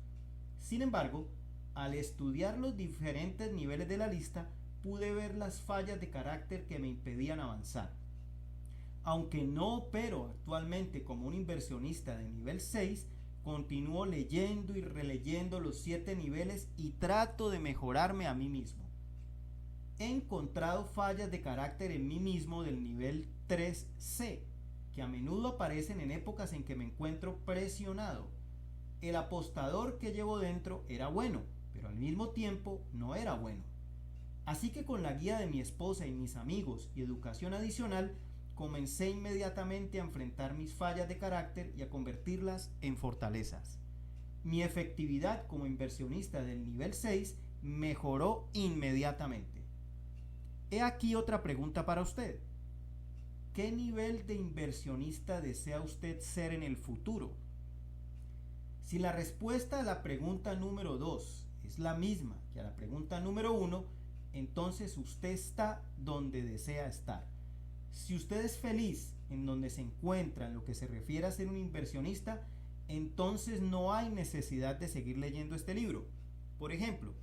S1: Sin embargo, al estudiar los diferentes niveles de la lista, pude ver las fallas de carácter que me impedían avanzar. Aunque no opero actualmente como un inversionista de nivel 6, continúo leyendo y releyendo los 7 niveles y trato de mejorarme a mí mismo. He encontrado fallas de carácter en mí mismo del nivel 3C, que a menudo aparecen en épocas en que me encuentro presionado. El apostador que llevo dentro era bueno, pero al mismo tiempo no era bueno. Así que con la guía de mi esposa y mis amigos y educación adicional, comencé inmediatamente a enfrentar mis fallas de carácter y a convertirlas en fortalezas. Mi efectividad como inversionista del nivel 6 mejoró inmediatamente. He aquí otra pregunta para usted. ¿Qué nivel de inversionista desea usted ser en el futuro? Si la respuesta a la pregunta número 2 es la misma que a la pregunta número 1, entonces usted está donde desea estar. Si usted es feliz en donde se encuentra en lo que se refiere a ser un inversionista, entonces no hay necesidad de seguir leyendo este libro. Por ejemplo,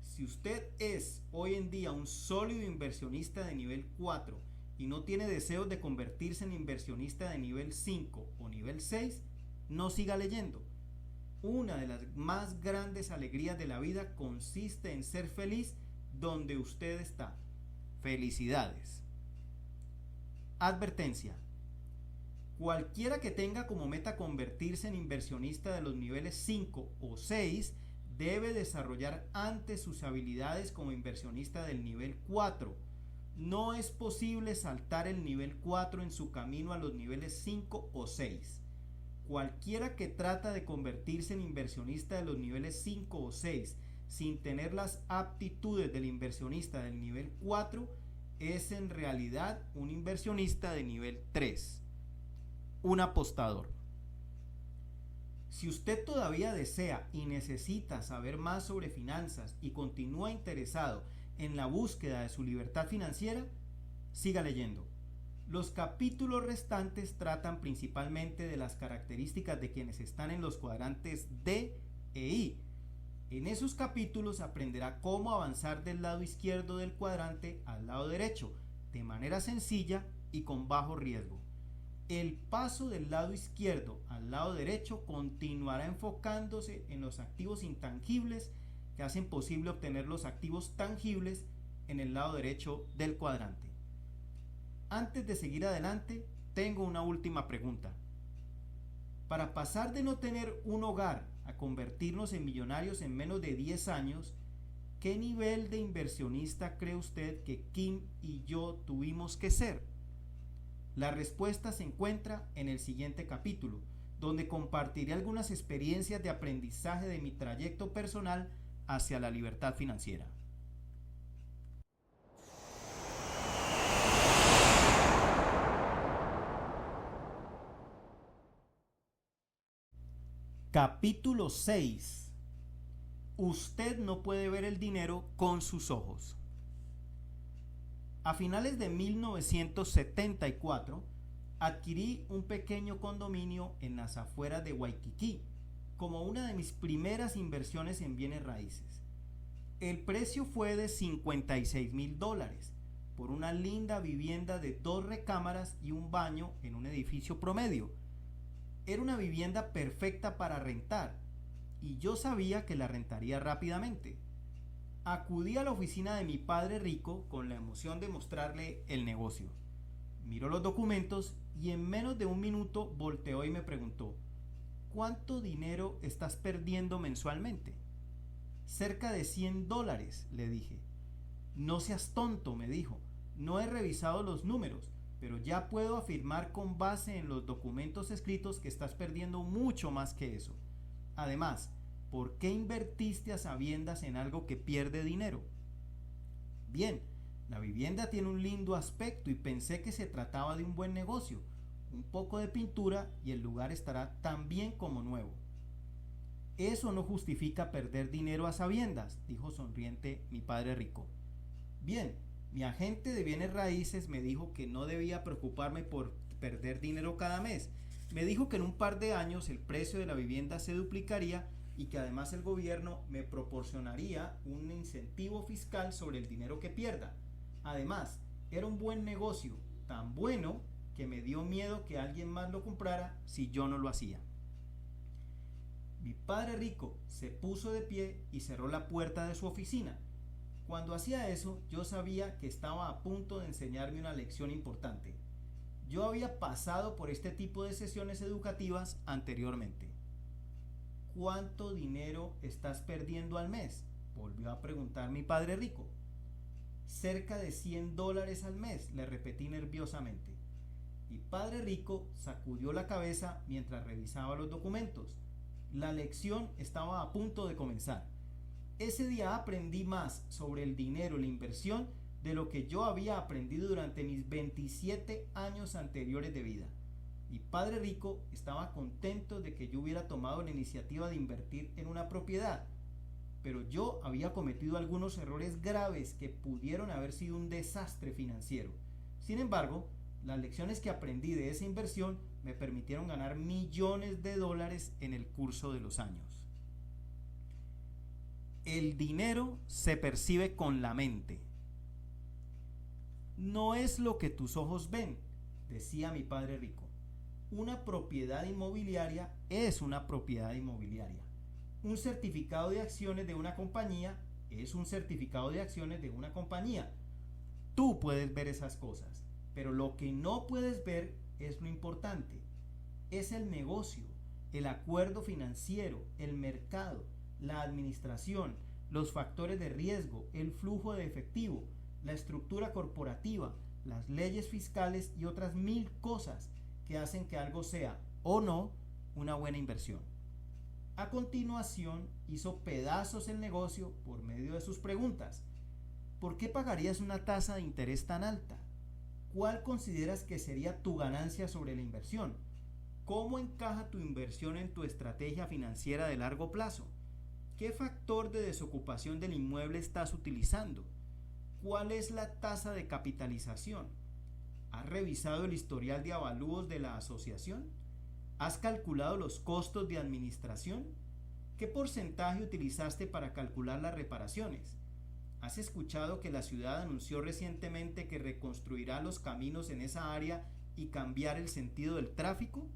S1: si usted es hoy en día un sólido inversionista de nivel 4 y no tiene deseos de convertirse en inversionista de nivel 5 o nivel 6, no siga leyendo. Una de las más grandes alegrías de la vida consiste en ser feliz donde usted está. Felicidades. Advertencia. Cualquiera que tenga como meta convertirse en inversionista de los niveles 5 o 6 debe desarrollar antes sus habilidades como inversionista del nivel 4. No es posible saltar el nivel 4 en su camino a los niveles 5 o 6. Cualquiera que trata de convertirse en inversionista de los niveles 5 o 6 sin tener las aptitudes del inversionista del nivel 4 es en realidad un inversionista de nivel 3, un apostador. Si usted todavía desea y necesita saber más sobre finanzas y continúa interesado en la búsqueda de su libertad financiera, siga leyendo. Los capítulos restantes tratan principalmente de las características de quienes están en los cuadrantes D e I. En esos capítulos aprenderá cómo avanzar del lado izquierdo del cuadrante al lado derecho, de manera sencilla y con bajo riesgo. El paso del lado izquierdo al lado derecho continuará enfocándose en los activos intangibles que hacen posible obtener los activos tangibles en el lado derecho del cuadrante. Antes de seguir adelante, tengo una última pregunta. Para pasar de no tener un hogar a convertirnos en millonarios en menos de 10 años, ¿qué nivel de inversionista cree usted que Kim y yo tuvimos que ser? La respuesta se encuentra en el siguiente capítulo, donde compartiré algunas experiencias de aprendizaje de mi trayecto personal hacia la libertad financiera. Capítulo 6. Usted no puede ver el dinero con sus ojos. A finales de 1974, adquirí un pequeño condominio en las afueras de Waikiki, como una de mis primeras inversiones en bienes raíces. El precio fue de $56,000 por una linda vivienda de 2 recámaras y un baño en un edificio promedio. Era una vivienda perfecta para rentar y yo sabía que la rentaría rápidamente. Acudí a la oficina de mi padre rico con la emoción de mostrarle el negocio. Miró los documentos y en menos de un minuto volteó y me preguntó: ¿cuánto dinero estás perdiendo mensualmente? Cerca de $100, le dije. No seas tonto, me dijo. No he revisado los números, pero ya puedo afirmar con base en los documentos escritos que estás perdiendo mucho más que eso. Además, ¿por qué invertiste a sabiendas en algo que pierde dinero? Bien, la vivienda tiene un lindo aspecto y pensé que se trataba de un buen negocio. Un poco de pintura y el lugar estará tan bien como nuevo. Eso no justifica perder dinero a sabiendas, dijo sonriente mi padre rico. Bien, mi agente de bienes raíces me dijo que no debía preocuparme por perder dinero cada mes. Me dijo que en un par de años el precio de la vivienda se duplicaría y que además el gobierno me proporcionaría un incentivo fiscal sobre el dinero que pierda. Además, era un buen negocio, tan bueno que me dio miedo que alguien más lo comprara si yo no lo hacía. Mi padre rico se puso de pie y cerró la puerta de su oficina. Cuando hacía eso, yo sabía que estaba a punto de enseñarme una lección importante. Yo había pasado por este tipo de sesiones educativas anteriormente. ¿Cuánto dinero estás perdiendo al mes?, volvió a preguntar mi padre rico. Cerca de $100 al mes, le repetí nerviosamente. Mi padre rico sacudió la cabeza mientras revisaba los documentos. La lección estaba a punto de comenzar. Ese día aprendí más sobre el dinero y la inversión de lo que yo había aprendido durante mis 27 años anteriores de vida. Mi padre rico estaba contento de que yo hubiera tomado la iniciativa de invertir en una propiedad, pero yo había cometido algunos errores graves que pudieron haber sido un desastre financiero. Sin embargo, las lecciones que aprendí de esa inversión me permitieron ganar millones de dólares en el curso de los años. El dinero se percibe con la mente. No es lo que tus ojos ven, decía mi padre rico. Una propiedad inmobiliaria es una propiedad inmobiliaria. Un certificado de acciones de una compañía es un certificado de acciones de una compañía. Tú puedes ver esas cosas, pero lo que no puedes ver es lo importante. Es el negocio, el acuerdo financiero, el mercado. la administración, los factores de riesgo, el flujo de efectivo, la estructura corporativa, las leyes fiscales y otras 1000 cosas que hacen que algo sea o no una buena inversión. A continuación, hizo pedazos el negocio por medio de sus preguntas. ¿Por qué pagarías una tasa de interés tan alta? ¿Cuál consideras que sería tu ganancia sobre la inversión? ¿Cómo encaja tu inversión en tu estrategia financiera de largo plazo? ¿Qué factor de desocupación del inmueble estás utilizando? ¿Cuál es la tasa de capitalización? ¿Has revisado el historial de avalúos de la asociación? ¿Has calculado los costos de administración? ¿Qué porcentaje utilizaste para calcular las reparaciones? ¿Has escuchado que la ciudad anunció recientemente que reconstruirá los caminos en esa área y cambiar el sentido del tráfico?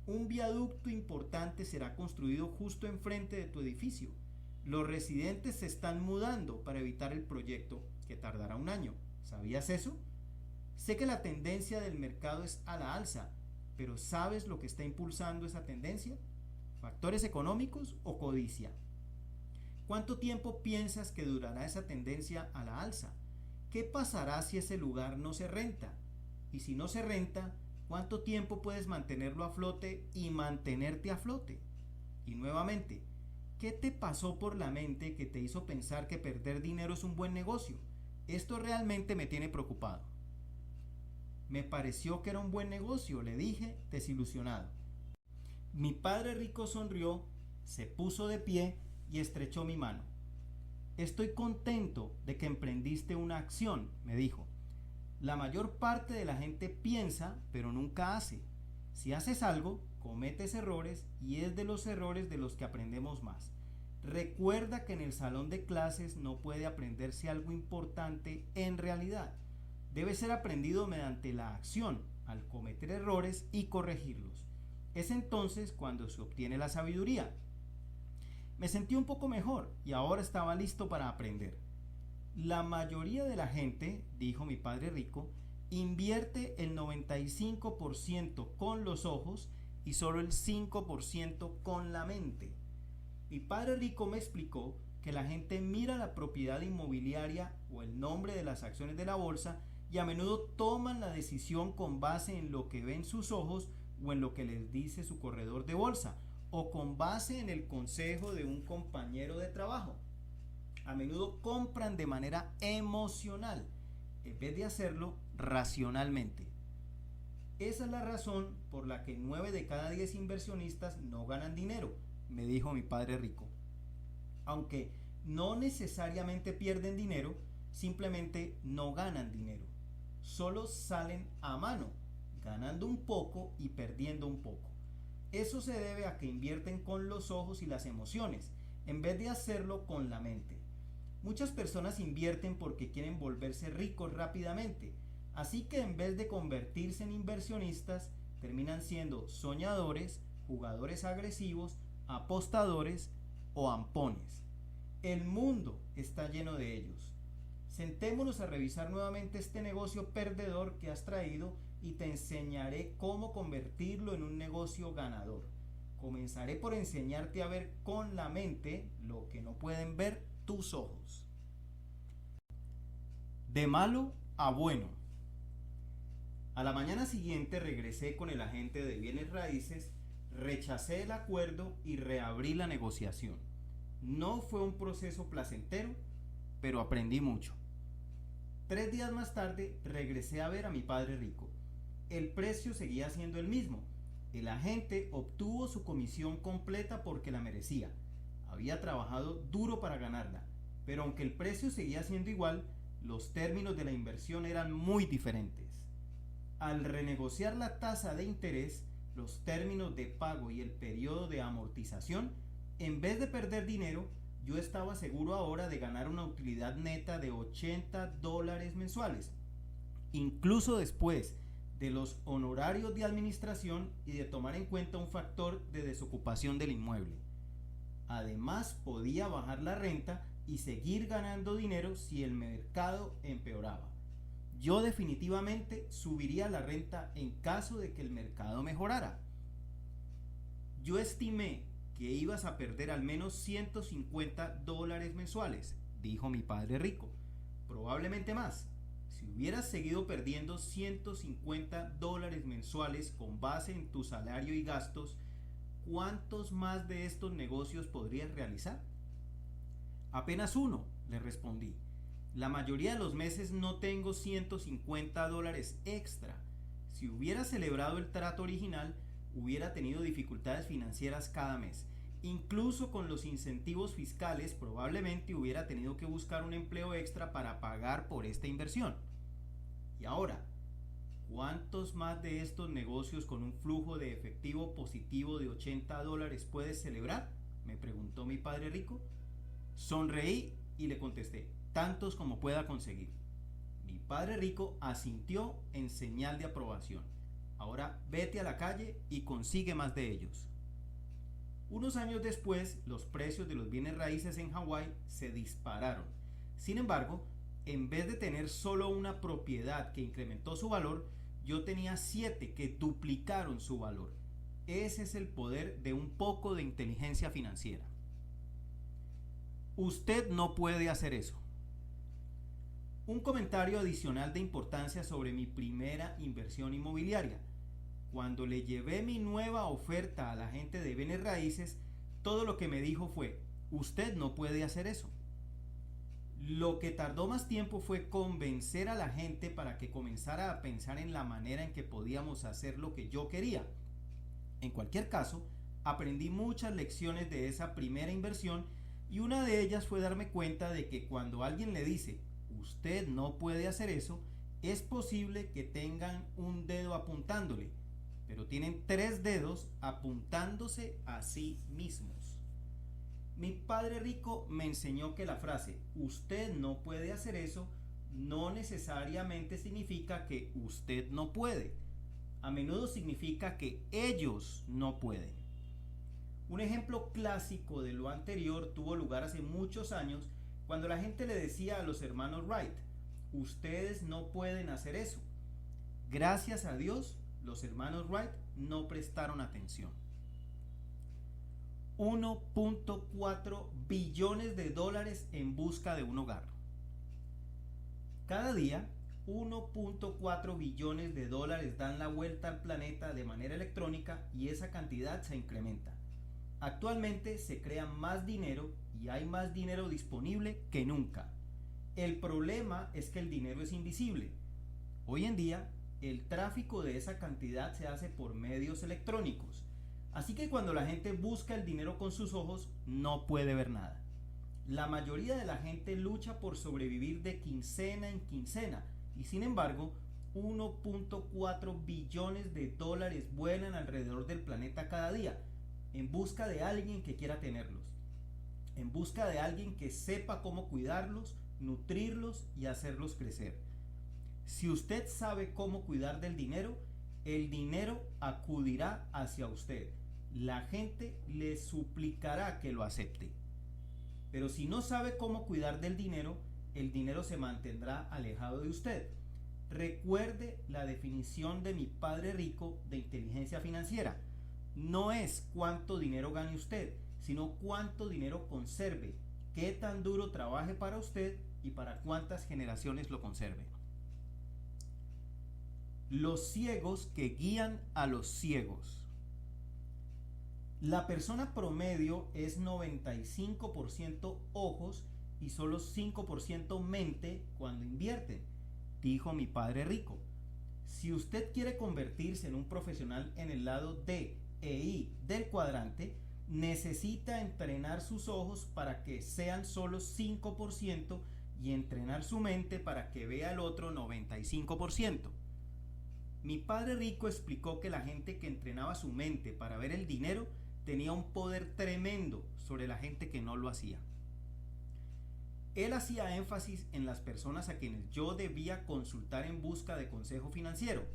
S1: Un viaducto importante será construido justo enfrente de tu edificio. Los residentes se están mudando para evitar el proyecto, que tardará un año. ¿Sabías eso? Sé que la tendencia del mercado es a la alza, pero ¿sabes lo que está impulsando esa tendencia? ¿Factores económicos o codicia? ¿Cuánto tiempo piensas que durará esa tendencia a la alza? ¿Qué pasará si ese lugar no se renta? Y si no se renta, ¿cuánto tiempo puedes mantenerlo a flote y mantenerte a flote? Y nuevamente, ¿qué te pasó por la mente que te hizo pensar que perder dinero es un buen negocio? Esto realmente me tiene preocupado. Me pareció que era un buen negocio, le dije, desilusionado. Mi padre rico sonrió, se puso de pie y estrechó mi mano. Estoy contento de que emprendiste una acción, me dijo. La mayor parte de la gente piensa, pero nunca hace. Si haces algo, cometes errores y es de los errores de los que aprendemos más. Recuerda que en el salón de clases no puede aprenderse algo importante en realidad. Debe ser aprendido mediante la acción, al cometer errores y corregirlos. Es entonces cuando se obtiene la sabiduría. Me sentí un poco mejor y ahora estaba listo para aprender. La mayoría de la gente, dijo mi padre rico, invierte el 95% con los ojos y solo el 5% con la mente. Mi padre rico me explicó que la gente mira la propiedad inmobiliaria o el nombre de las acciones de la bolsa y a menudo toman la decisión con base en lo que ven sus ojos o en lo que les dice su corredor de bolsa o con base en el consejo de un compañero de trabajo. A menudo compran de manera emocional en vez de hacerlo racionalmente. Esa es la razón por la que 9 de cada 10 inversionistas no ganan dinero, me dijo mi padre rico. Aunque no necesariamente pierden dinero, simplemente no ganan dinero. Solo salen a mano, ganando un poco y perdiendo un poco. Eso se debe a que invierten con los ojos y las emociones, en vez de hacerlo con la mente. Muchas personas invierten porque quieren volverse ricos rápidamente, así que en vez de convertirse en inversionistas, terminan siendo soñadores, jugadores agresivos, apostadores o ampones. El mundo está lleno de ellos. Sentémonos a revisar nuevamente este negocio perdedor que has traído y te enseñaré cómo convertirlo en un negocio ganador. Comenzaré por enseñarte a ver con la mente lo que no pueden ver tus ojos. De malo a bueno. A la mañana siguiente regresé con el agente de bienes raíces, rechacé el acuerdo y reabrí la negociación. No fue un proceso placentero, pero aprendí mucho. 3 días más tarde regresé a ver a mi padre rico. El precio seguía siendo el mismo. El agente obtuvo su comisión completa porque la merecía. Había trabajado duro para ganarla, pero aunque el precio seguía siendo igual, los términos de la inversión eran muy diferentes. Al renegociar la tasa de interés, los términos de pago y el periodo de amortización, en vez de perder dinero, yo estaba seguro ahora de ganar una utilidad neta de $80 mensuales, incluso después de los honorarios de administración y de tomar en cuenta un factor de desocupación del inmueble. Además, podía bajar la renta y seguir ganando dinero si el mercado empeoraba. Yo definitivamente subiría la renta en caso de que el mercado mejorara. Yo estimé que ibas a perder al menos $150 mensuales, dijo mi padre rico. Probablemente más. Si hubieras seguido perdiendo $150 mensuales con base en tu salario y gastos, ¿cuántos más de estos negocios podrías realizar? Apenas uno, le respondí. La mayoría de los meses no tengo $150 extra. Si hubiera celebrado el trato original, hubiera tenido dificultades financieras cada mes. Incluso con los incentivos fiscales, probablemente hubiera tenido que buscar un empleo extra para pagar por esta inversión. Y ahora, ¿cuántos más de estos negocios con un flujo de efectivo positivo de $80 puedes celebrar?, me preguntó mi padre rico. Sonreí y le contesté: tantos como pueda conseguir. Mi padre rico asintió en señal de aprobación. Ahora vete a la calle y consigue más de ellos. Unos años después, los precios de los bienes raíces en Hawái se dispararon. Sin embargo, en vez de tener solo una propiedad que incrementó su valor, yo tenía 7 que duplicaron su valor. Ese es el poder de un poco de inteligencia financiera. Usted no puede hacer eso. Un comentario adicional de importancia sobre mi primera inversión inmobiliaria. Cuando le llevé mi nueva oferta a la gente de bienes raíces, todo lo que me dijo fue: usted no puede hacer eso. Lo que tardó más tiempo fue convencer a la gente para que comenzara a pensar en la manera en que podíamos hacer lo que yo quería. En cualquier caso, aprendí muchas lecciones de esa primera inversión, y una de ellas fue darme cuenta de que cuando alguien le dice usted no puede hacer eso, es posible que tengan un dedo apuntándole, pero tienen 3 dedos apuntándose a sí mismos. Mi padre rico me enseñó que la frase usted no puede hacer eso no necesariamente significa que usted no puede. A menudo significa que ellos no pueden. Un ejemplo clásico de lo anterior tuvo lugar hace muchos años, cuando la gente le decía a los hermanos Wright: ustedes no pueden hacer eso. Gracias a Dios, los hermanos Wright no prestaron atención. 1.4 billones de dólares en busca de un hogar. Cada día, 1.4 billones de dólares dan la vuelta al planeta de manera electrónica, y esa cantidad se incrementa. Actualmente se crea más dinero y hay más dinero disponible que nunca. El problema es que el dinero es invisible. Hoy en día, el tráfico de esa cantidad se hace por medios electrónicos. Así que cuando la gente busca el dinero con sus ojos, no puede ver nada. La mayoría de la gente lucha por sobrevivir de quincena en quincena, y sin embargo, 1.4 billones de dólares vuelan alrededor del planeta cada día, en busca de alguien que quiera tenerlos, en busca de alguien que sepa cómo cuidarlos, nutrirlos y hacerlos crecer. Si usted sabe cómo cuidar del dinero, el dinero acudirá hacia usted. La gente le suplicará que lo acepte. Pero si no sabe cómo cuidar del dinero, el dinero se mantendrá alejado de usted. Recuerde la definición de mi padre rico de inteligencia financiera. No es cuánto dinero gane usted, sino cuánto dinero conserve, qué tan duro trabaje para usted y para cuántas generaciones lo conserve. Los ciegos que guían a los ciegos. La persona promedio es 95% ojos y solo 5% mente cuando invierte, dijo mi padre rico. Si usted quiere convertirse en un profesional en el lado D e I del cuadrante, necesita entrenar sus ojos para que sean solo 5% y entrenar su mente para que vea el otro 95%. Mi padre rico explicó que la gente que entrenaba su mente para ver el dinero tenía un poder tremendo sobre la gente que no lo hacía. Él hacía énfasis en las personas a quienes yo debía consultar en busca de consejo financiero.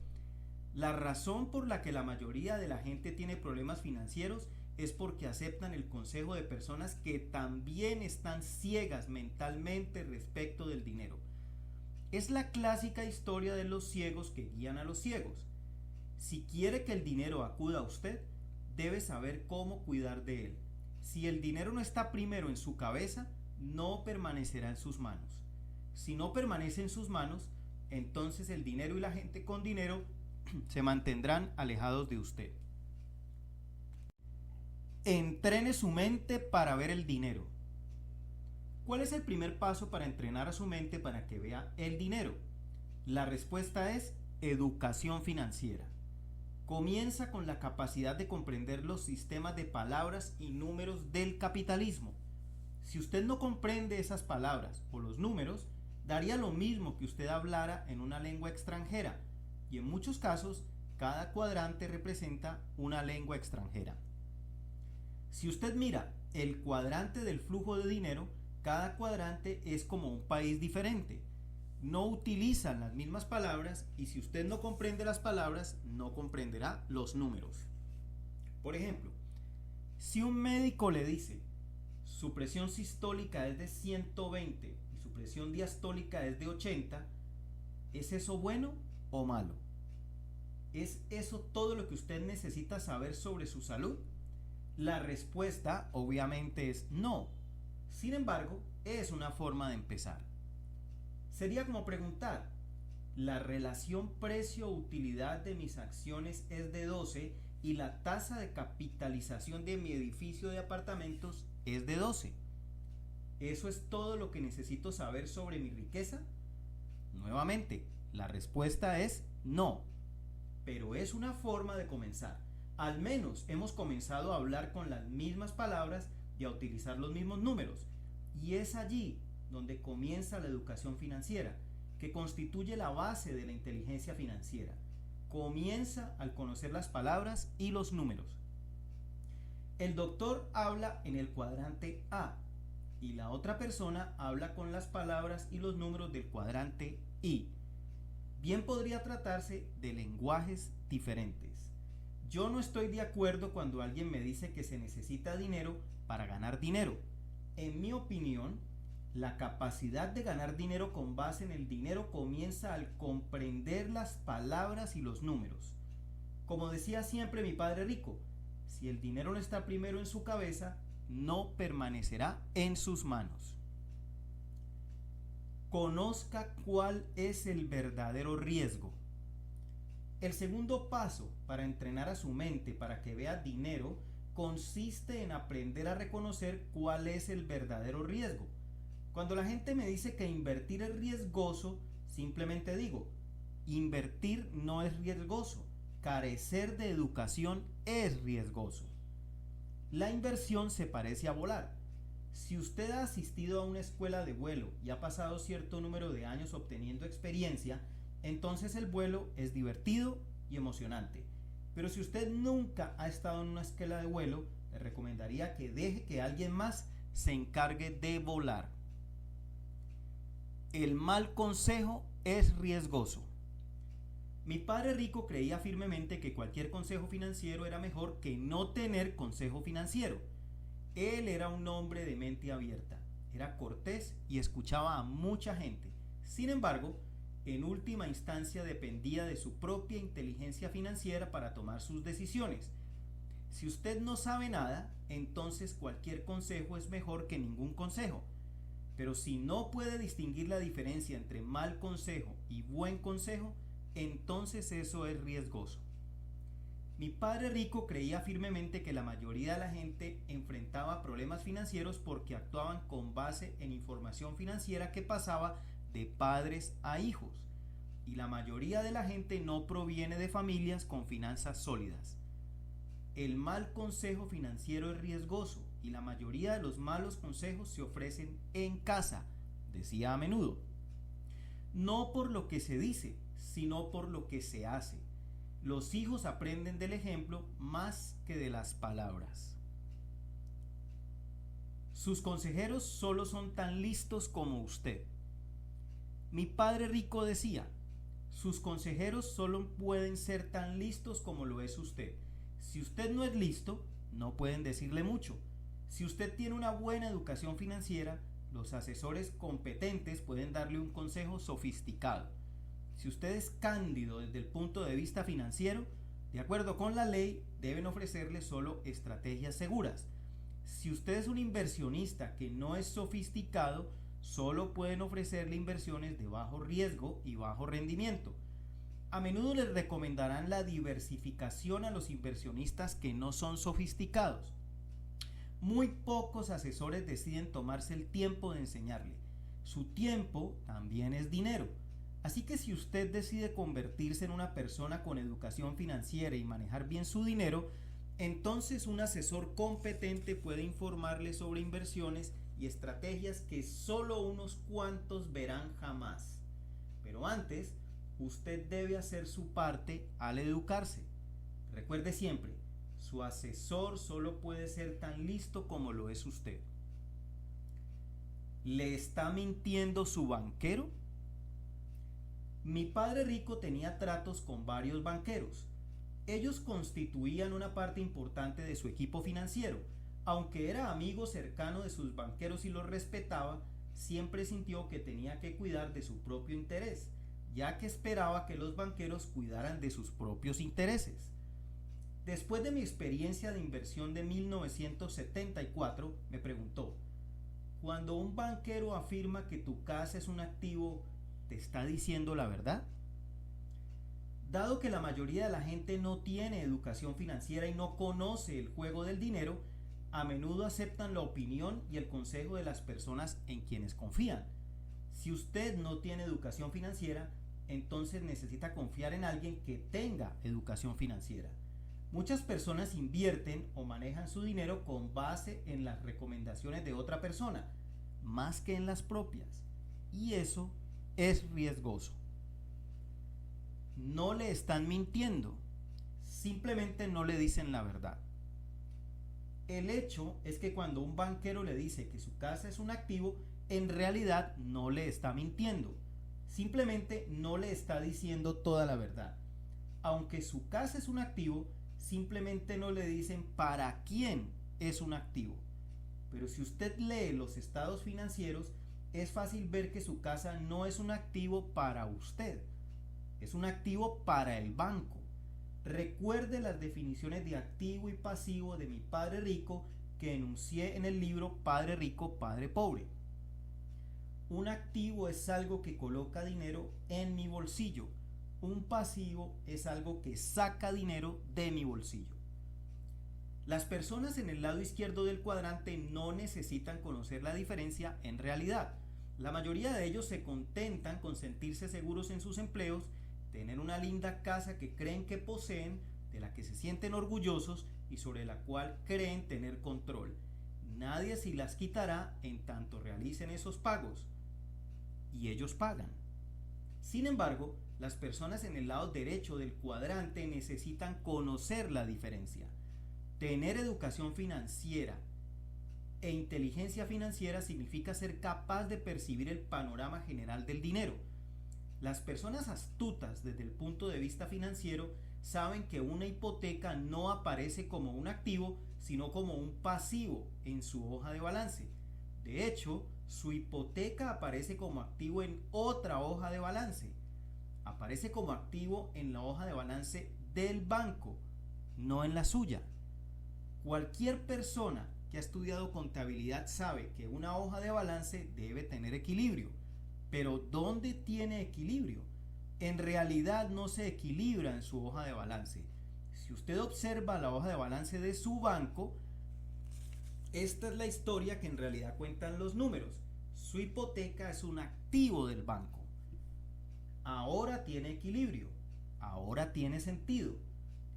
S1: La razón por la que la mayoría de la gente tiene problemas financieros es porque aceptan el consejo de personas que también están ciegas mentalmente respecto del dinero. Es la clásica historia de los ciegos que guían a los ciegos. Si quiere que el dinero acuda a usted, debe saber cómo cuidar de él. Si el dinero no está primero en su cabeza, no permanecerá en sus manos. Si no permanece en sus manos, entonces el dinero y la gente con dinero se mantendrán alejados de usted. Entrene su mente para ver el dinero. ¿Cuál es el primer paso para entrenar a su mente para que vea el dinero? La respuesta es educación financiera. Comienza con la capacidad de comprender los sistemas de palabras y números del capitalismo. Si usted no comprende esas palabras o los números, daría lo mismo que usted hablara en una lengua extranjera, y en muchos casos cada cuadrante representa una lengua extranjera. Si usted mira el cuadrante del flujo de dinero, cada cuadrante es como un país diferente. No utilizan las mismas palabras, y si usted no comprende las palabras, no comprenderá los números. Por ejemplo, si un médico le dice su presión sistólica es de 120 y su presión diastólica es de 80, ¿es eso bueno o malo? ¿Es eso todo lo que usted necesita saber sobre su salud? La respuesta obviamente es no. Sin embargo, es una forma de empezar. Sería como preguntar, la relación precio-utilidad de mis acciones es de 12 y la tasa de capitalización de mi edificio de apartamentos es de 12. ¿Eso es todo lo que necesito saber sobre mi riqueza? Nuevamente, la respuesta es no. Pero es una forma de comenzar. Al menos hemos comenzado a hablar con las mismas palabras y a utilizar los mismos números. Y es allí donde comienza la educación financiera, que constituye la base de la inteligencia financiera. Comienza al conocer las palabras y los números. El doctor habla en el cuadrante A y la otra persona habla con las palabras y los números del cuadrante I. Bien podría tratarse de lenguajes diferentes. Yo no estoy de acuerdo cuando alguien me dice que se necesita dinero para ganar dinero. En mi opinión, la capacidad de ganar dinero con base en el dinero comienza al comprender las palabras y los números. Como decía siempre mi padre rico, si el dinero no está primero en su cabeza, no permanecerá en sus manos. Conozca cuál es el verdadero riesgo. El segundo paso para entrenar a su mente para que vea dinero consiste en aprender a reconocer cuál es el verdadero riesgo. Cuando la gente me dice que invertir es riesgoso, simplemente digo, invertir no es riesgoso, carecer de educación es riesgoso. La inversión se parece a volar. Si usted ha asistido a una escuela de vuelo y ha pasado cierto número de años obteniendo experiencia, entonces el vuelo es divertido y emocionante. Pero si usted nunca ha estado en una escuela de vuelo, le recomendaría que deje que alguien más se encargue de volar. El mal consejo es riesgoso. Mi padre rico creía firmemente que cualquier consejo financiero era mejor que no tener consejo financiero. Él era un hombre de mente abierta, era cortés y escuchaba a mucha gente. Sin embargo, en última instancia dependía de su propia inteligencia financiera para tomar sus decisiones. Si usted no sabe nada, entonces cualquier consejo es mejor que ningún consejo. Pero si no puede distinguir la diferencia entre mal consejo y buen consejo, entonces eso es riesgoso. Mi padre rico creía firmemente que la mayoría de la gente enfrentaba problemas financieros porque actuaban con base en información financiera que pasaba de padres a hijos. Y la mayoría de la gente no proviene de familias con finanzas sólidas. El mal consejo financiero es riesgoso y la mayoría de los malos consejos se ofrecen en casa, decía a menudo. No por lo que se dice, sino por lo que se hace. Los hijos aprenden del ejemplo más que de las palabras. Sus consejeros solo son tan listos como usted. Mi padre rico decía, sus consejeros solo pueden ser tan listos como lo es usted. Si usted no es listo, no pueden decirle mucho. Si usted tiene una buena educación financiera, los asesores competentes pueden darle un consejo sofisticado. Si usted es cándido desde el punto de vista financiero, de acuerdo con la ley, deben ofrecerle solo estrategias seguras. Si usted es un inversionista que no es sofisticado, solo pueden ofrecerle inversiones de bajo riesgo y bajo rendimiento. A menudo les recomendarán la diversificación a los inversionistas que no son sofisticados. Muy pocos asesores deciden tomarse el tiempo de enseñarle. Su tiempo también es dinero. Así que si usted decide convertirse en una persona con educación financiera y manejar bien su dinero, entonces un asesor competente puede informarle sobre inversiones y estrategias que solo unos cuantos verán jamás. Pero antes, usted debe hacer su parte al educarse. Recuerde siempre, su asesor solo puede ser tan listo como lo es usted. ¿Le está mintiendo su banquero? Mi padre rico tenía tratos con varios banqueros. Ellos constituían una parte importante de su equipo financiero. Aunque era amigo cercano de sus banqueros y los respetaba, siempre sintió que tenía que cuidar de su propio interés, ya que esperaba que los banqueros cuidaran de sus propios intereses. Después de mi experiencia de inversión de 1974, me preguntó: cuando un banquero afirma que tu casa es un activo, ¿te está diciendo la verdad? Dado que la mayoría de la gente no tiene educación financiera y no conoce el juego del dinero, a menudo aceptan la opinión y el consejo de las personas en quienes confían. Si usted no tiene educación financiera, entonces necesita confiar en alguien que tenga educación financiera. Muchas personas invierten o manejan su dinero con base en las recomendaciones de otra persona, más que en las propias, y eso es riesgoso. No le están mintiendo, simplemente no le dicen la verdad. El hecho es que cuando un banquero le dice que su casa es un activo, en realidad no le está mintiendo, simplemente no le está diciendo toda la verdad. Aunque su casa es un activo, simplemente no le dicen para quién es un activo. Pero si usted lee los estados financieros, es fácil ver que su casa no es un activo para usted, es un activo para el banco. Recuerde las definiciones de activo y pasivo de mi padre rico que enuncié en el libro Padre Rico, Padre Pobre. Un activo es algo que coloca dinero en mi bolsillo. Un pasivo es algo que saca dinero de mi bolsillo. Las personas en el lado izquierdo del cuadrante no necesitan conocer la diferencia en realidad. La mayoría de ellos se contentan con sentirse seguros en sus empleos, tener una linda casa que creen que poseen, de la que se sienten orgullosos y sobre la cual creen tener control. Nadie se las quitará en tanto realicen esos pagos. Y ellos pagan. Sin embargo, las personas en el lado derecho del cuadrante necesitan conocer la diferencia. Tener educación financiera e inteligencia financiera significa ser capaz de percibir el panorama general del dinero. Las personas astutas desde el punto de vista financiero saben que una hipoteca no aparece como un activo, sino como un pasivo en su hoja de balance. De hecho, su hipoteca aparece como activo en otra hoja de balance. Aparece como activo en la hoja de balance del banco, no en la suya. Cualquier persona que ha estudiado contabilidad sabe que una hoja de balance debe tener equilibrio. Pero ¿dónde tiene equilibrio? En realidad no se equilibra en su hoja de balance. Si usted observa la hoja de balance de su banco, esta es la historia que en realidad cuentan los números. Su hipoteca es un activo del banco. Ahora tiene equilibrio. Ahora tiene sentido.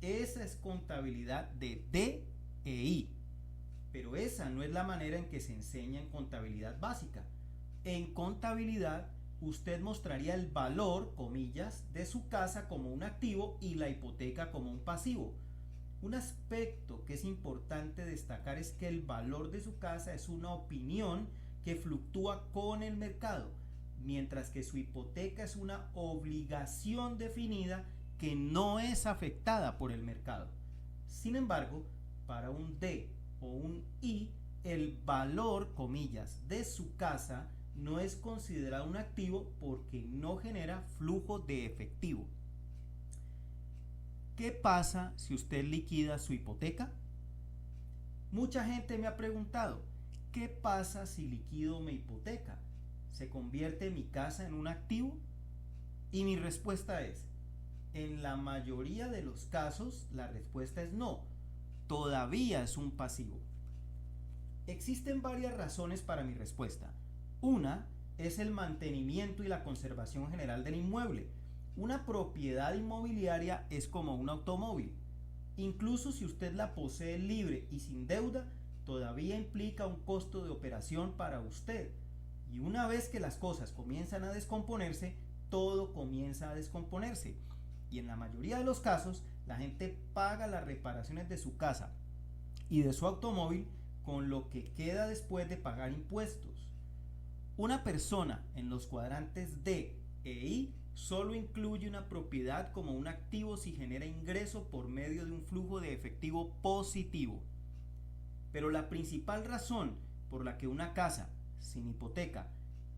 S1: Esa es contabilidad de D e I. Pero esa no es la manera en que se enseña en contabilidad básica. En contabilidad, usted mostraría el valor, comillas, de su casa como un activo y la hipoteca como un pasivo. Un aspecto que es importante destacar es que el valor de su casa es una opinión que fluctúa con el mercado, mientras que su hipoteca es una obligación definida que no es afectada por el mercado. Sin embargo, para un D o un I, el valor, comillas, de su casa no es considerado un activo porque no genera flujo de efectivo. ¿Qué pasa si usted liquida su hipoteca? Mucha gente me ha preguntado, ¿qué pasa si liquido mi hipoteca? ¿Se convierte mi casa en un activo? Y mi respuesta es, en la mayoría de los casos, la respuesta es no. Todavía es un pasivo. Existen varias razones para mi respuesta. Una es el mantenimiento y la conservación general del inmueble. Una propiedad inmobiliaria es como un automóvil. Incluso si usted la posee libre y sin deuda, todavía implica un costo de operación para usted. Y una vez que las cosas comienzan a descomponerse, todo comienza a descomponerse. Y en la mayoría de los casos, la gente paga las reparaciones de su casa y de su automóvil con lo que queda después de pagar impuestos. Una persona en los cuadrantes D e I solo incluye una propiedad como un activo si genera ingreso por medio de un flujo de efectivo positivo. Pero la principal razón por la que una casa sin hipoteca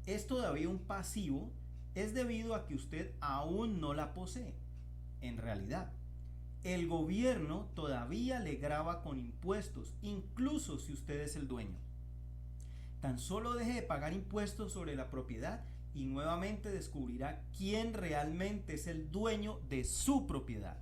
S1: es todavía un pasivo es debido a que usted aún no la posee. En realidad, el gobierno todavía le grava con impuestos, incluso si usted es el dueño. Tan solo deje de pagar impuestos sobre la propiedad y nuevamente descubrirá quién realmente es el dueño de su propiedad.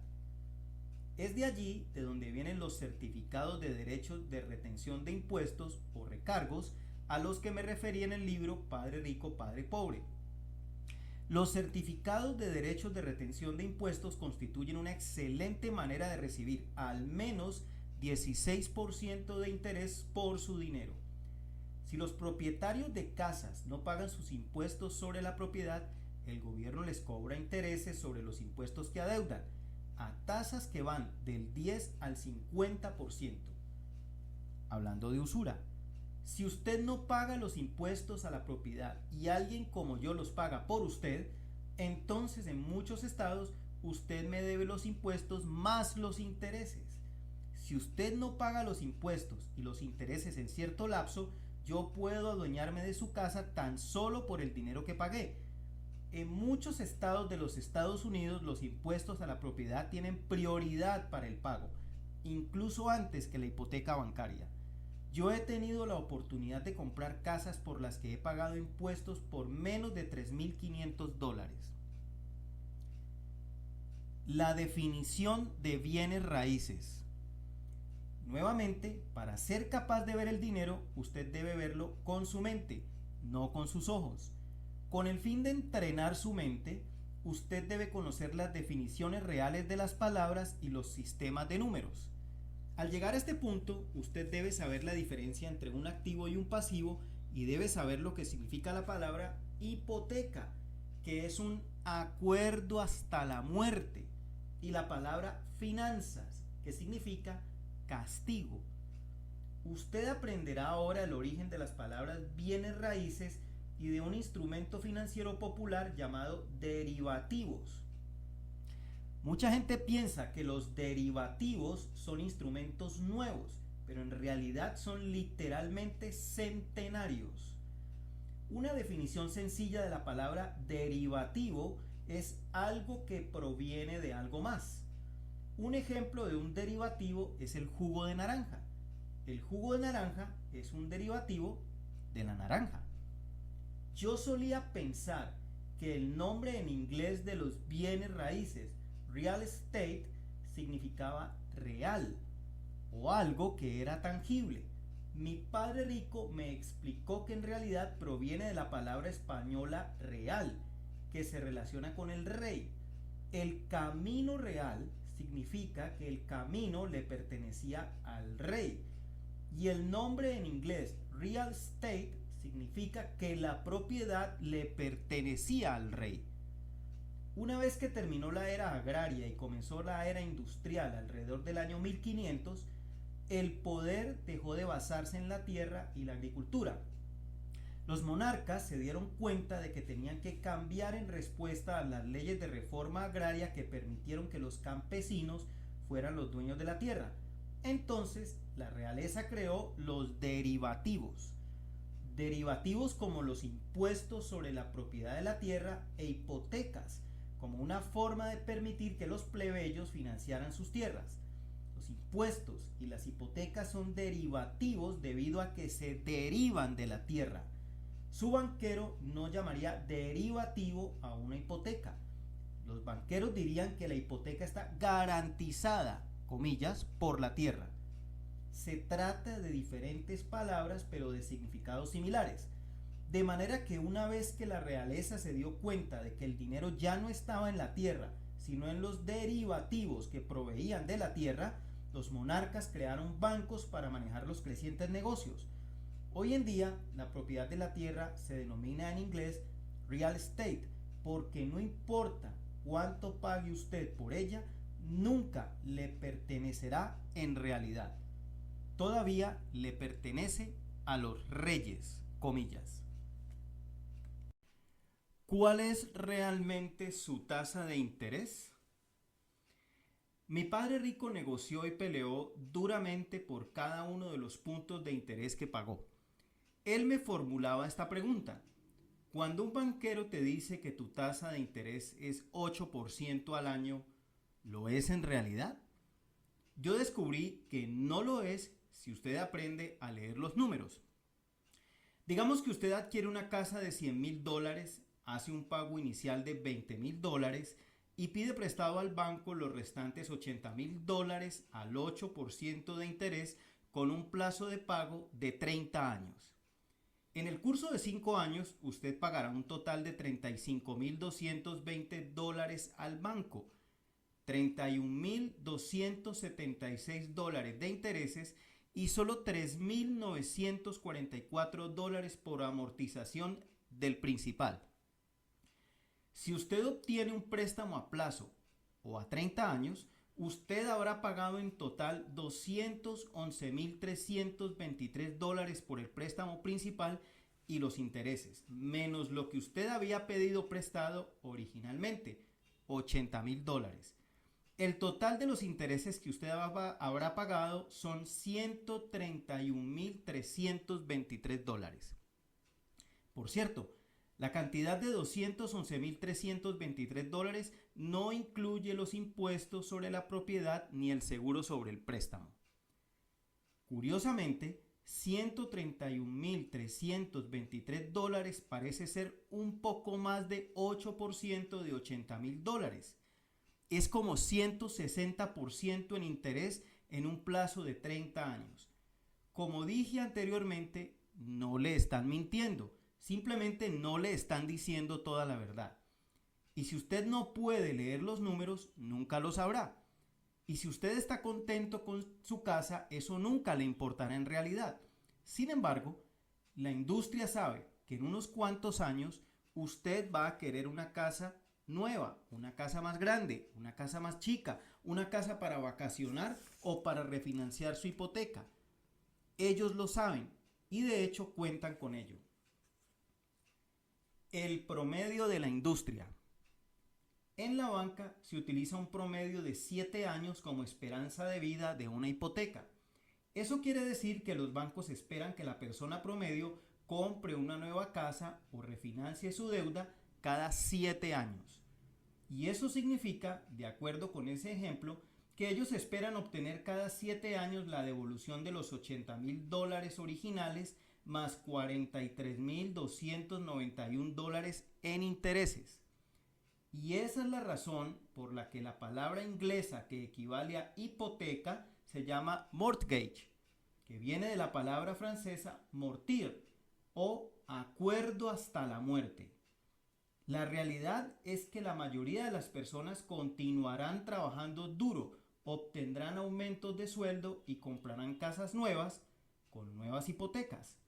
S1: Es de allí de donde vienen los certificados de derechos de retención de impuestos o recargos a los que me referí en el libro Padre Rico, Padre Pobre. Los certificados de derechos de retención de impuestos constituyen una excelente manera de recibir al menos 16% de interés por su dinero. Si los propietarios de casas no pagan sus impuestos sobre la propiedad, el gobierno les cobra intereses sobre los impuestos que adeudan, a tasas que van del 10 al 50%. Hablando de usura, si usted no paga los impuestos a la propiedad y alguien como yo los paga por usted, entonces en muchos estados usted me debe los impuestos más los intereses. Si usted no paga los impuestos y los intereses en cierto lapso, yo puedo adueñarme de su casa tan solo por el dinero que pagué. En muchos estados de los Estados Unidos los impuestos a la propiedad tienen prioridad para el pago, incluso antes que la hipoteca bancaria. Yo he tenido la oportunidad de comprar casas por las que he pagado impuestos por menos de $3,500. La definición de bienes raíces. Nuevamente, para ser capaz de ver el dinero, usted debe verlo con su mente, no con sus ojos. Con el fin de entrenar su mente, usted debe conocer las definiciones reales de las palabras y los sistemas de números. Al llegar a este punto, usted debe saber la diferencia entre un activo y un pasivo y debe saber lo que significa la palabra hipoteca, que es un acuerdo hasta la muerte, y la palabra finanzas, que significa castigo. Usted aprenderá ahora el origen de las palabras bienes raíces y de un instrumento financiero popular llamado derivativos. Mucha gente piensa que los derivativos son instrumentos nuevos, pero en realidad son literalmente centenarios. Una definición sencilla de la palabra derivativo es algo que proviene de algo más. Un ejemplo de un derivativo es el jugo de naranja. El jugo de naranja es un derivativo de la naranja. Yo solía pensar que el nombre en inglés de los bienes raíces, real estate, significaba real o algo que era tangible. Mi padre rico me explicó que en realidad proviene de la palabra española real, que se relaciona con el rey. El camino real significa que el camino le pertenecía al rey. Y el nombre en inglés, real estate, significa que la propiedad le pertenecía al rey. Una vez que terminó la era agraria y comenzó la era industrial alrededor del año 1500, el poder dejó de basarse en la tierra y la agricultura. Los monarcas se dieron cuenta de que tenían que cambiar en respuesta a las leyes de reforma agraria que permitieron que los campesinos fueran los dueños de la tierra. Entonces, la realeza creó los derivativos. Derivativos como los impuestos sobre la propiedad de la tierra e hipotecas, como una forma de permitir que los plebeyos financiaran sus tierras. Los impuestos y las hipotecas son derivativos debido a que se derivan de la tierra. Su banquero no llamaría derivativo a una hipoteca. Los banqueros dirían que la hipoteca está garantizada, comillas, por la tierra. Se trata de diferentes palabras pero de significados similares. De manera que una vez que la realeza se dio cuenta de que el dinero ya no estaba en la tierra, sino en los derivativos que proveían de la tierra, los monarcas crearon bancos para manejar los crecientes negocios. Hoy en día, la propiedad de la tierra se denomina en inglés real estate, porque no importa cuánto pague usted por ella, nunca le pertenecerá en realidad. Todavía le pertenece a los reyes, comillas. ¿Cuál es realmente su tasa de interés? Mi padre rico negoció y peleó duramente por cada uno de los puntos de interés que pagó. Él me formulaba esta pregunta: cuando un banquero te dice que tu tasa de interés es 8% al año, ¿lo es en realidad? Yo descubrí que no lo es si usted aprende a leer los números. Digamos que usted adquiere una casa de $100,000, hace un pago inicial de $20,000 y pide prestado al banco los restantes $80,000 al 8% de interés con un plazo de pago de 30 años. En el curso de 5 años, usted pagará un total de $35,220 al banco, $31,276 de intereses y solo $3,944 por amortización del principal. Si usted obtiene un préstamo a plazo o a 30 años, usted habrá pagado en total $211,323 por el préstamo principal y los intereses, menos lo que usted había pedido prestado originalmente, $80,000. El total de los intereses que usted habrá pagado son $131,323. Por cierto, la cantidad de $211,323 no incluye los impuestos sobre la propiedad ni el seguro sobre el préstamo. Curiosamente, $131,323 parece ser un poco más de 8% de $80,000. Es como 160% en interés en un plazo de 30 años. Como dije anteriormente, no le están mintiendo. Simplemente no le están diciendo toda la verdad. Y si usted no puede leer los números, nunca lo sabrá. Y si usted está contento con su casa, eso nunca le importará en realidad. Sin embargo, la industria sabe que en unos cuantos años usted va a querer una casa nueva, una casa más grande, una casa más chica, una casa para vacacionar o para refinanciar su hipoteca. Ellos lo saben y de hecho cuentan con ello. El promedio de la industria. En la banca se utiliza un promedio de 7 años como esperanza de vida de una hipoteca. Eso quiere decir que los bancos esperan que la persona promedio compre una nueva casa o refinancie su deuda cada 7 años. Y eso significa, de acuerdo con ese ejemplo, que ellos esperan obtener cada 7 años la devolución de los $80,000 originales más $43,291 en intereses. Y esa es la razón por la que la palabra inglesa que equivale a hipoteca se llama mortgage, que viene de la palabra francesa mortir o acuerdo hasta la muerte. La realidad es que la mayoría de las personas continuarán trabajando duro, obtendrán aumentos de sueldo y comprarán casas nuevas con nuevas hipotecas.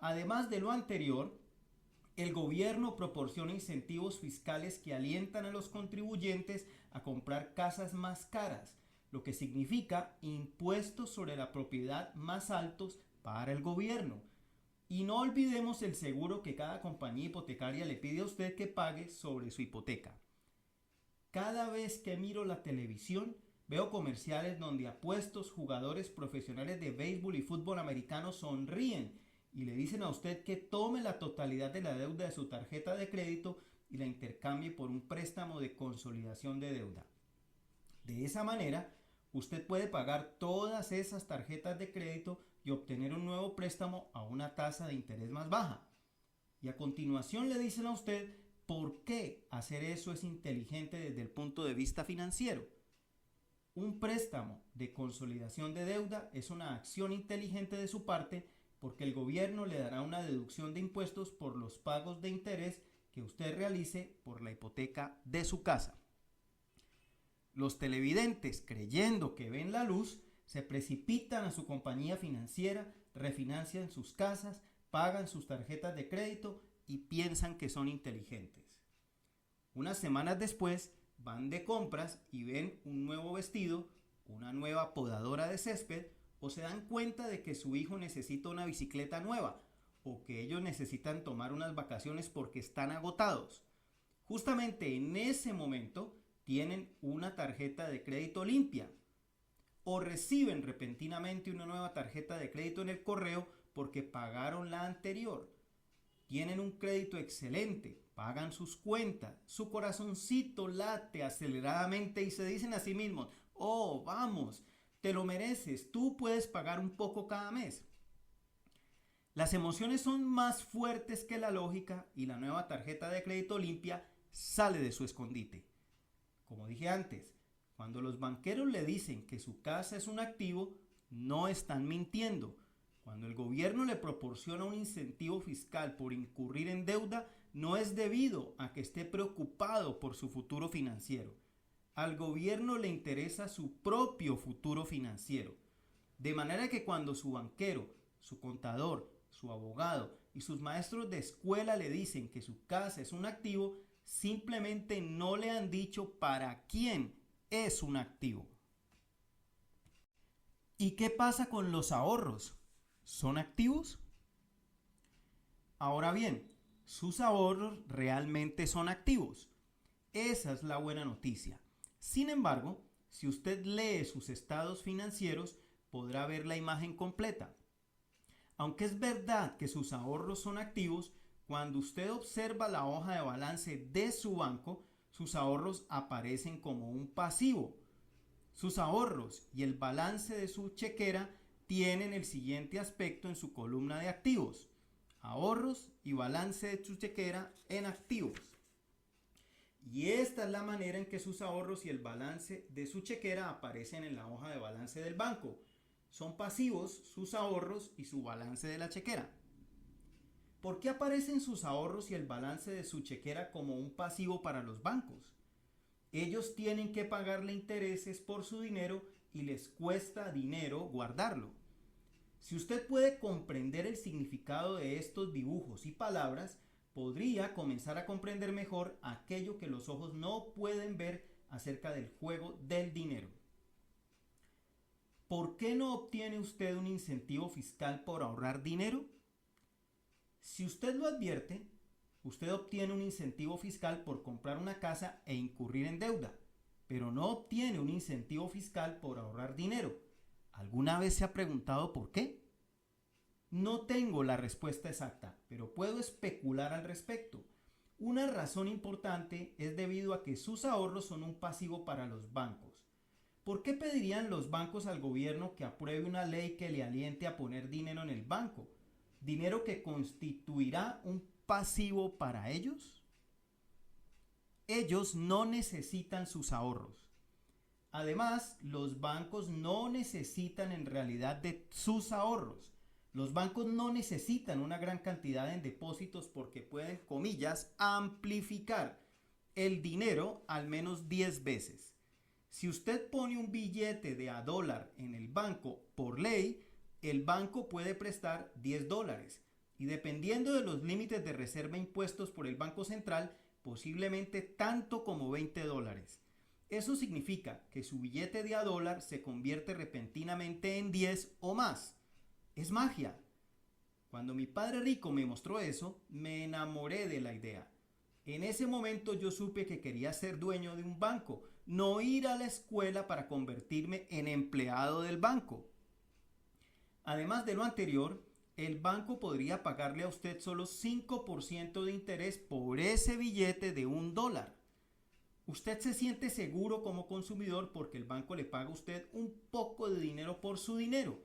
S1: Además de lo anterior, el gobierno proporciona incentivos fiscales que alientan a los contribuyentes a comprar casas más caras, lo que significa impuestos sobre la propiedad más altos para el gobierno. Y no olvidemos el seguro que cada compañía hipotecaria le pide a usted que pague sobre su hipoteca. Cada vez que miro la televisión, veo comerciales donde apuestos jugadores profesionales de béisbol y fútbol americano sonríen y le dicen a usted que tome la totalidad de la deuda de su tarjeta de crédito y la intercambie por un préstamo de consolidación de deuda. De esa manera, usted puede pagar todas esas tarjetas de crédito y obtener un nuevo préstamo a una tasa de interés más baja. Y a continuación le dicen a usted por qué hacer eso es inteligente desde el punto de vista financiero. Un préstamo de consolidación de deuda es una acción inteligente de su parte porque el gobierno le dará una deducción de impuestos por los pagos de interés que usted realice por la hipoteca de su casa. Los televidentes, creyendo que ven la luz, se precipitan a su compañía financiera, refinancian sus casas, pagan sus tarjetas de crédito y piensan que son inteligentes. Unas semanas después, van de compras y ven un nuevo vestido, una nueva podadora de césped, o se dan cuenta de que su hijo necesita una bicicleta nueva, o que ellos necesitan tomar unas vacaciones porque están agotados. Justamente en ese momento tienen una tarjeta de crédito limpia, o reciben repentinamente una nueva tarjeta de crédito en el correo porque pagaron la anterior. Tienen un crédito excelente, pagan sus cuentas, su corazoncito late aceleradamente y se dicen a sí mismos: oh, vamos, te lo mereces, tú puedes pagar un poco cada mes. Las emociones son más fuertes que la lógica y la nueva tarjeta de crédito limpia sale de su escondite. Como dije antes, cuando los banqueros le dicen que su casa es un activo, no están mintiendo. Cuando el gobierno le proporciona un incentivo fiscal por incurrir en deuda, no es debido a que esté preocupado por su futuro financiero. Al gobierno le interesa su propio futuro financiero. De manera que cuando su banquero, su contador, su abogado y sus maestros de escuela le dicen que su casa es un activo, simplemente no le han dicho para quién es un activo. ¿Y qué pasa con los ahorros? ¿Son activos? Ahora bien, sus ahorros realmente son activos. Esa es la buena noticia. Sin embargo, si usted lee sus estados financieros, podrá ver la imagen completa. Aunque es verdad que sus ahorros son activos, cuando usted observa la hoja de balance de su banco, sus ahorros aparecen como un pasivo. Sus ahorros y el balance de su chequera tienen el siguiente aspecto en su columna de activos: ahorros y balance de su chequera en activos. Y esta es la manera en que sus ahorros y el balance de su chequera aparecen en la hoja de balance del banco. Son pasivos sus ahorros y su balance de la chequera. ¿Por qué aparecen sus ahorros y el balance de su chequera como un pasivo para los bancos? Ellos tienen que pagarle intereses por su dinero y les cuesta dinero guardarlo. Si usted puede comprender el significado de estos dibujos y palabras, podría comenzar a comprender mejor aquello que los ojos no pueden ver acerca del juego del dinero. ¿Por qué no obtiene usted un incentivo fiscal por ahorrar dinero? Si usted lo advierte, usted obtiene un incentivo fiscal por comprar una casa e incurrir en deuda, pero no obtiene un incentivo fiscal por ahorrar dinero. ¿Alguna vez se ha preguntado por qué? No tengo la respuesta exacta, pero puedo especular al respecto. Una razón importante es debido a que sus ahorros son un pasivo para los bancos. ¿Por qué pedirían los bancos al gobierno que apruebe una ley que le aliente a poner dinero en el banco? ¿Dinero que constituirá un pasivo para ellos? Ellos no necesitan sus ahorros. Además, los bancos no necesitan en realidad de sus ahorros. Los bancos no necesitan una gran cantidad en depósitos porque pueden, comillas, amplificar el dinero al menos 10 veces. Si usted pone un billete de $1 en el banco por ley, el banco puede prestar $10 y dependiendo de los límites de reserva impuestos por el Banco Central, posiblemente tanto como $20. Eso significa que su billete de $1 se convierte repentinamente en 10 o más. Es magia. Cuando mi padre rico me mostró eso, me enamoré de la idea. En ese momento yo supe que quería ser dueño de un banco, no ir a la escuela para convertirme en empleado del banco. Además de lo anterior, el banco podría pagarle a usted solo 5% de interés por ese billete de $1. Usted se siente seguro como consumidor porque el banco le paga a usted un poco de dinero por su dinero.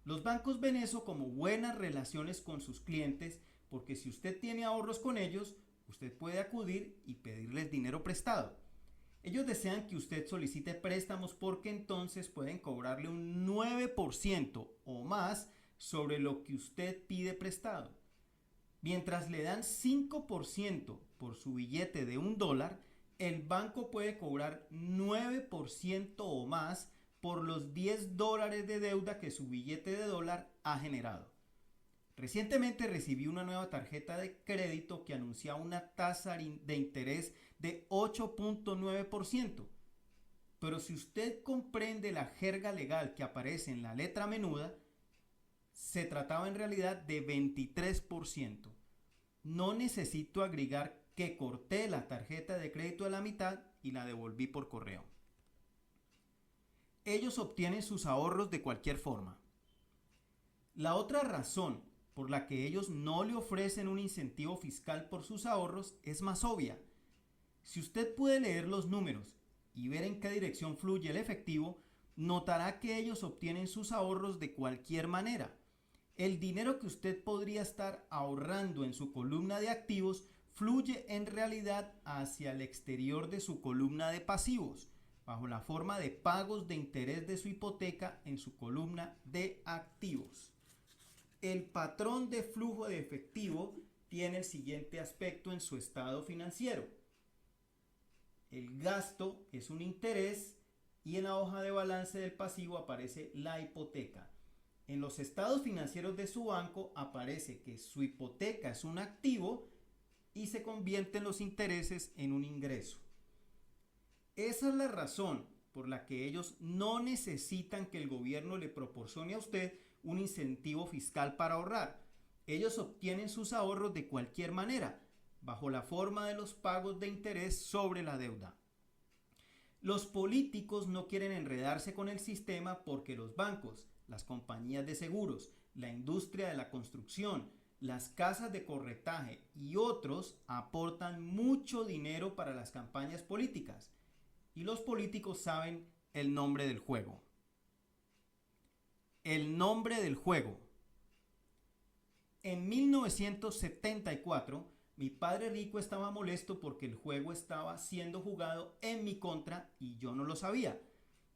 S1: Los bancos ven eso como buenas relaciones con sus clientes porque si usted tiene ahorros con ellos, usted puede acudir y pedirles dinero prestado. Ellos desean que usted solicite préstamos porque entonces pueden cobrarle un 9% o más sobre lo que usted pide prestado. Mientras le dan 5% por su billete de $1, el banco puede cobrar 9% o más por los $10 de deuda que su billete de dólar ha generado. Recientemente recibí una nueva tarjeta de crédito que anuncia una tasa de interés de 8.9%. Pero si usted comprende la jerga legal que aparece en la letra menuda, se trataba en realidad de 23%. No necesito agregar que corté la tarjeta de crédito a la mitad y la devolví por correo. Ellos obtienen sus ahorros de cualquier forma. La otra razón por la que ellos no le ofrecen un incentivo fiscal por sus ahorros es más obvia. Si usted puede leer los números y ver en qué dirección fluye el efectivo, notará que ellos obtienen sus ahorros de cualquier manera. El dinero que usted podría estar ahorrando en su columna de activos fluye en realidad hacia el exterior de su columna de pasivos, bajo la forma de pagos de interés de su hipoteca en su columna de activos. El patrón de flujo de efectivo tiene el siguiente aspecto en su estado financiero. El gasto es un interés y en la hoja de balance del pasivo aparece la hipoteca. En los estados financieros de su banco aparece que su hipoteca es un activo y se convierten los intereses en un ingreso. Esa es la razón por la que ellos no necesitan que el gobierno le proporcione a usted un incentivo fiscal para ahorrar. Ellos obtienen sus ahorros de cualquier manera, bajo la forma de los pagos de interés sobre la deuda. Los políticos no quieren enredarse con el sistema porque los bancos, las compañías de seguros, la industria de la construcción, las casas de corretaje y otros aportan mucho dinero para las campañas políticas. Y los políticos saben el nombre del juego. El nombre del juego. En 1974, mi padre rico estaba molesto porque el juego estaba siendo jugado en mi contra y yo no lo sabía.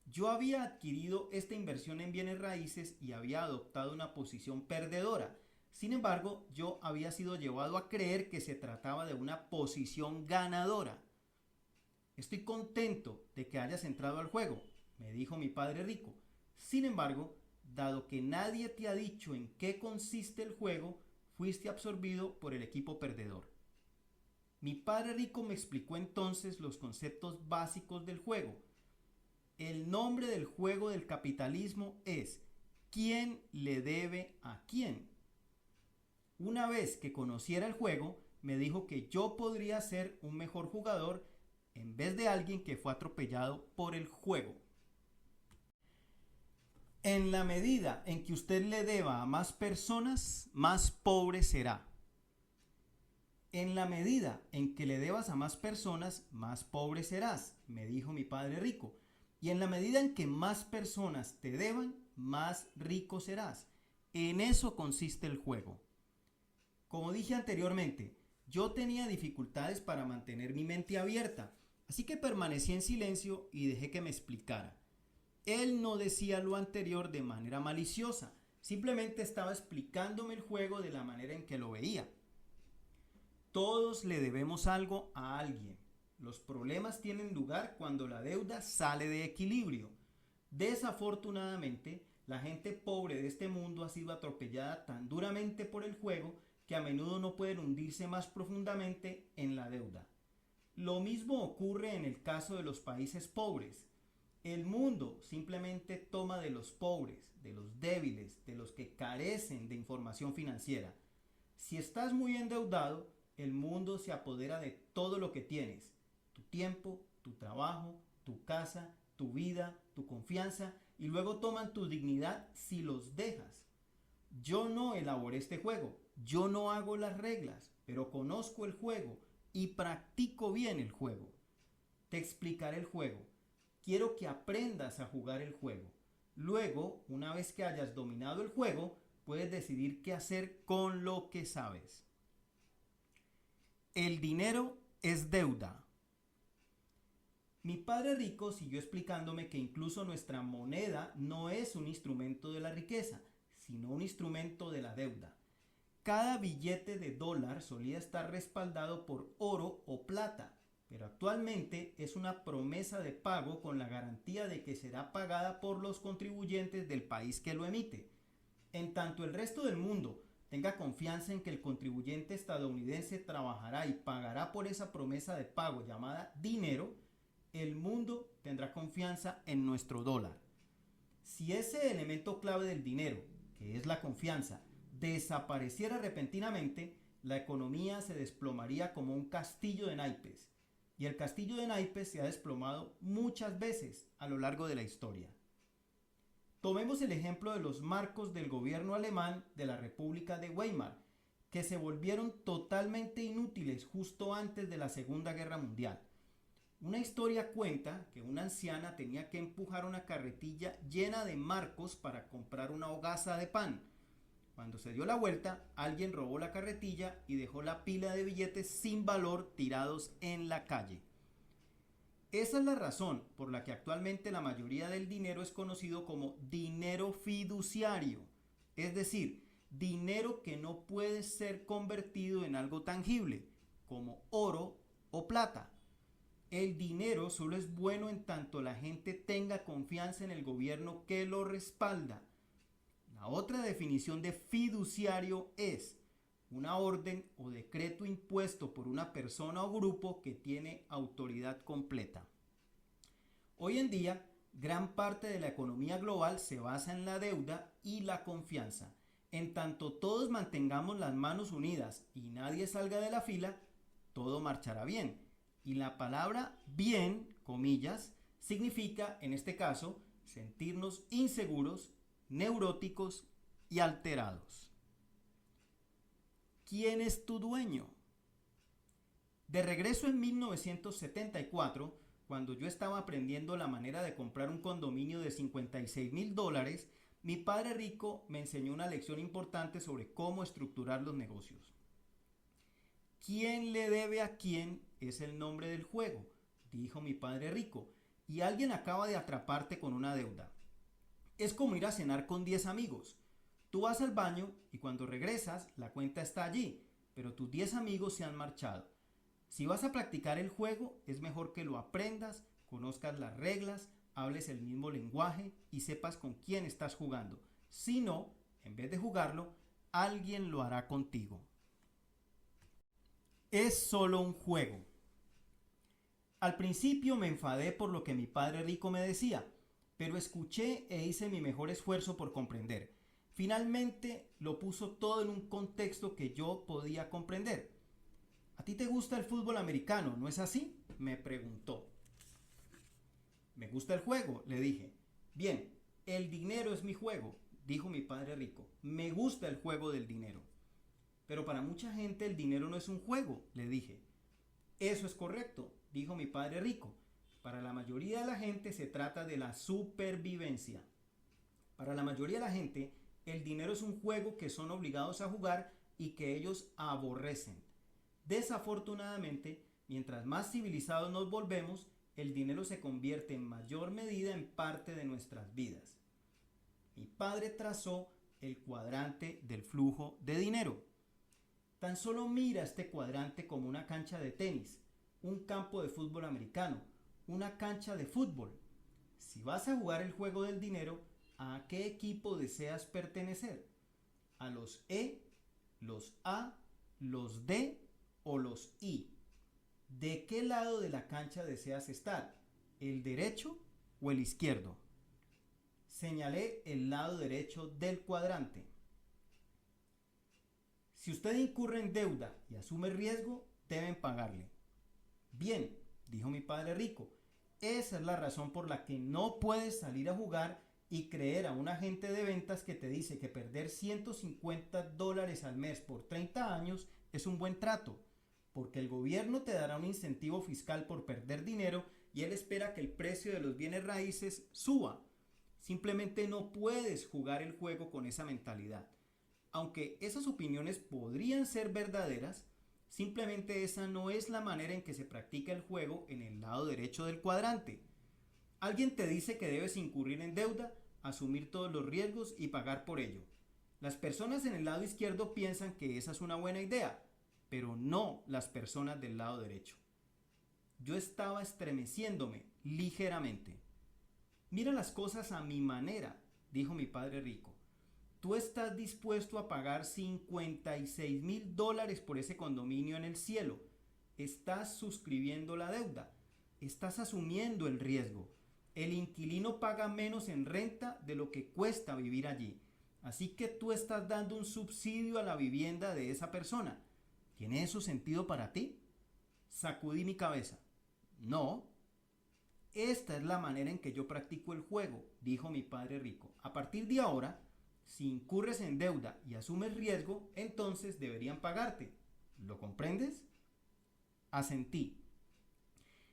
S1: Yo había adquirido esta inversión en bienes raíces y había adoptado una posición perdedora. Sin embargo, yo había sido llevado a creer que se trataba de una posición ganadora. Estoy contento de que hayas entrado al juego, me dijo mi padre rico. Sin embargo, dado que nadie te ha dicho en qué consiste el juego, fuiste absorbido por el equipo perdedor. Mi padre rico me explicó entonces los conceptos básicos del juego. El nombre del juego del capitalismo es ¿quién le debe a quién? Una vez que conociera el juego, me dijo que yo podría ser un mejor jugador en vez de alguien que fue atropellado por el juego. En la medida en que usted le deba a más personas, más pobre será. En la medida en que le debas a más personas, más pobre serás, me dijo mi padre rico. Y en la medida en que más personas te deban, más rico serás. En eso consiste el juego. Como dije anteriormente, yo tenía dificultades para mantener mi mente abierta, así que permanecí en silencio y dejé que me explicara. Él no decía lo anterior de manera maliciosa, simplemente estaba explicándome el juego de la manera en que lo veía. Todos le debemos algo a alguien. Los problemas tienen lugar cuando la deuda sale de equilibrio. Desafortunadamente, la gente pobre de este mundo ha sido atropellada tan duramente por el juego que a menudo no pueden hundirse más profundamente en la deuda. Lo mismo ocurre en el caso de los países pobres. El mundo simplemente toma de los pobres, de los débiles, de los que carecen de información financiera. Si estás muy endeudado, el mundo se apodera de todo lo que tienes. Tu tiempo, tu trabajo, tu casa, tu vida, tu confianza, y luego toman tu dignidad si los dejas. Yo no elaboré este juego, yo no hago las reglas, pero conozco el juego y practico bien el juego. Te explicaré el juego. Quiero que aprendas a jugar el juego. Luego, una vez que hayas dominado el juego, puedes decidir qué hacer con lo que sabes. El dinero es deuda. Mi padre rico siguió explicándome que incluso nuestra moneda no es un instrumento de la riqueza, sino un instrumento de la deuda. Cada billete de dólar solía estar respaldado por oro o plata, pero actualmente es una promesa de pago con la garantía de que será pagada por los contribuyentes del país que lo emite. En tanto el resto del mundo tenga confianza en que el contribuyente estadounidense trabajará y pagará por esa promesa de pago llamada dinero, el mundo tendrá confianza en nuestro dólar. Si ese elemento clave del dinero, que es la confianza, desapareciera repentinamente, la economía se desplomaría como un castillo de naipes. Y el castillo de naipes se ha desplomado muchas veces a lo largo de la historia. Tomemos el ejemplo de los marcos del gobierno alemán de la República de Weimar, que se volvieron totalmente inútiles justo antes de la Segunda Guerra Mundial. Una historia cuenta que una anciana tenía que empujar una carretilla llena de marcos para comprar una hogaza de pan. Cuando se dio la vuelta, alguien robó la carretilla y dejó la pila de billetes sin valor tirados en la calle. Esa es la razón por la que actualmente la mayoría del dinero es conocido como dinero fiduciario, es decir, dinero que no puede ser convertido en algo tangible, como oro o plata. El dinero solo es bueno en tanto la gente tenga confianza en el gobierno que lo respalda. La otra definición de fiduciario es una orden o decreto impuesto por una persona o grupo que tiene autoridad completa. Hoy en día, gran parte de la economía global se basa en la deuda y la confianza. En tanto todos mantengamos las manos unidas y nadie salga de la fila, todo marchará bien. Y la palabra bien, comillas, significa, en este caso, sentirnos inseguros, neuróticos y alterados. ¿Quién es tu dueño? De regreso en 1974, cuando yo estaba aprendiendo la manera de comprar un condominio de $56,000, mi padre rico me enseñó una lección importante sobre cómo estructurar los negocios. ¿Quién le debe a quién? Es el nombre del juego, dijo mi padre rico, y alguien acaba de atraparte con una deuda. Es como ir a cenar con 10 amigos. Tú vas al baño y cuando regresas la cuenta está allí, pero tus 10 amigos se han marchado. Si vas a practicar el juego, es mejor que lo aprendas, conozcas las reglas, hables el mismo lenguaje y sepas con quién estás jugando. Si no, en vez de jugarlo, alguien lo hará contigo. Es solo un juego. Al principio me enfadé por lo que mi padre rico me decía, pero escuché e hice mi mejor esfuerzo por comprender. Finalmente lo puso todo en un contexto que yo podía comprender. ¿A ti te gusta el fútbol americano, no es así?, me preguntó. Me gusta el juego, le dije. Bien, el dinero es mi juego, dijo mi padre rico. Me gusta el juego del dinero. Pero para mucha gente el dinero no es un juego, le dije. Eso es correcto, dijo mi padre rico. Para la mayoría de la gente se trata de la supervivencia. Para la mayoría de la gente, el dinero es un juego que son obligados a jugar y que ellos aborrecen. Desafortunadamente, mientras más civilizados nos volvemos, el dinero se convierte en mayor medida en parte de nuestras vidas. Mi padre trazó el cuadrante del flujo de dinero. Tan solo mira este cuadrante como una cancha de tenis, un campo de fútbol americano, una cancha de fútbol. Si vas a jugar el juego del dinero, ¿a qué equipo deseas pertenecer? ¿A los E, los A, los D o los I? ¿De qué lado de la cancha deseas estar? ¿El derecho o el izquierdo? Señalé el lado derecho del cuadrante. Si usted incurre en deuda y asume riesgo, deben pagarle. Bien, dijo mi padre rico, esa es la razón por la que no puedes salir a jugar y creer a un agente de ventas que te dice que perder $150 al mes por 30 años es un buen trato, porque el gobierno te dará un incentivo fiscal por perder dinero y él espera que el precio de los bienes raíces suba. Simplemente no puedes jugar el juego con esa mentalidad. Aunque esas opiniones podrían ser verdaderas, simplemente esa no es la manera en que se practica el juego en el lado derecho del cuadrante. Alguien te dice que debes incurrir en deuda, asumir todos los riesgos y pagar por ello. Las personas en el lado izquierdo piensan que esa es una buena idea, pero no las personas del lado derecho. Yo estaba estremeciéndome ligeramente. Mira las cosas a mi manera, dijo mi padre rico. Tú estás dispuesto a pagar $56,000 por ese condominio en el cielo. Estás suscribiendo la deuda. Estás asumiendo el riesgo. El inquilino paga menos en renta de lo que cuesta vivir allí. Así que tú estás dando un subsidio a la vivienda de esa persona. ¿Tiene eso sentido para ti? Sacudí mi cabeza. No. Esta es la manera en que yo practico el juego, dijo mi padre rico. A partir de ahora, si incurres en deuda y asumes riesgo, entonces deberían pagarte. ¿Lo comprendes? Asentí.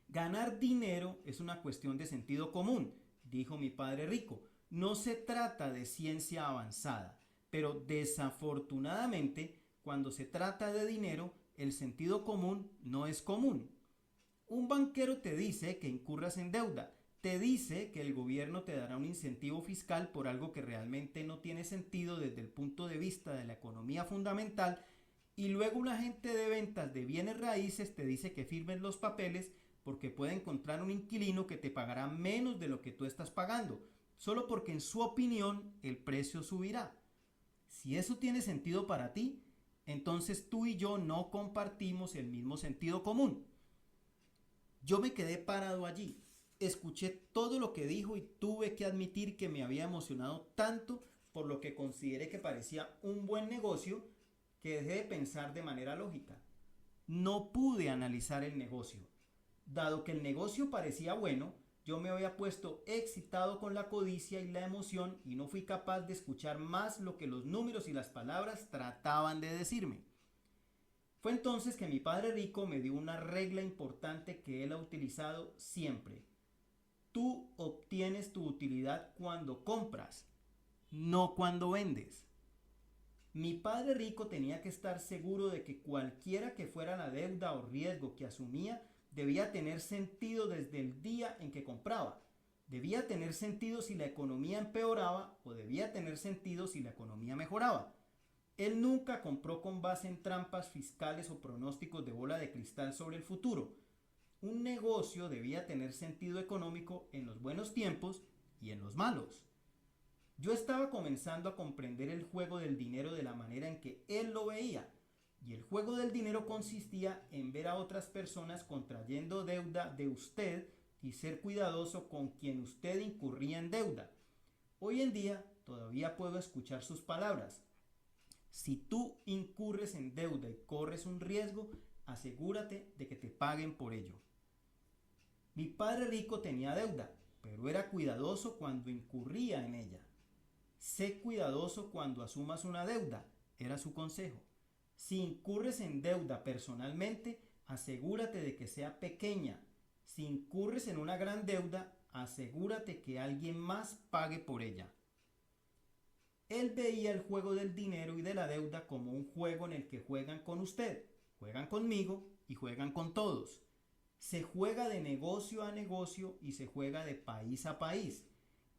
S1: Ganar dinero es una cuestión de sentido común, dijo mi padre rico. No se trata de ciencia avanzada, pero desafortunadamente, cuando se trata de dinero, el sentido común no es común. Un banquero te dice que incurras en deuda, te dice que el gobierno te dará un incentivo fiscal por algo que realmente no tiene sentido desde el punto de vista de la economía fundamental, y luego un agente de ventas de bienes raíces te dice que firmes los papeles porque puede encontrar un inquilino que te pagará menos de lo que tú estás pagando, solo porque en su opinión el precio subirá. Si eso tiene sentido para ti, entonces tú y yo no compartimos el mismo sentido común. Yo me quedé parado allí, escuché todo lo que dijo y tuve que admitir que me había emocionado tanto por lo que consideré que parecía un buen negocio que dejé de pensar de manera lógica. No pude analizar el negocio. Dado que el negocio parecía bueno, yo me había puesto excitado con la codicia y la emoción y no fui capaz de escuchar más lo que los números y las palabras trataban de decirme. Fue entonces que mi padre rico me dio una regla importante que él ha utilizado siempre. Tú obtienes tu utilidad cuando compras, no cuando vendes. Mi padre rico tenía que estar seguro de que cualquiera que fuera la deuda o riesgo que asumía debía tener sentido desde el día en que compraba. Debía tener sentido si la economía empeoraba o debía tener sentido si la economía mejoraba. Él nunca compró con base en trampas fiscales o pronósticos de bola de cristal sobre el futuro. Un negocio debía tener sentido económico en los buenos tiempos y en los malos. Yo estaba comenzando a comprender el juego del dinero de la manera en que él lo veía, y el juego del dinero consistía en ver a otras personas contrayendo deuda de usted y ser cuidadoso con quien usted incurría en deuda. Hoy en día todavía puedo escuchar sus palabras. Si tú incurres en deuda y corres un riesgo, asegúrate de que te paguen por ello. Mi padre rico tenía deuda, pero era cuidadoso cuando incurría en ella. Sé cuidadoso cuando asumas una deuda, era su consejo. Si incurres en deuda personalmente, asegúrate de que sea pequeña. Si incurres en una gran deuda, asegúrate que alguien más pague por ella. Él veía el juego del dinero y de la deuda como un juego en el que juegan con usted, juegan conmigo y juegan con todos. Se juega de negocio a negocio y se juega de país a país.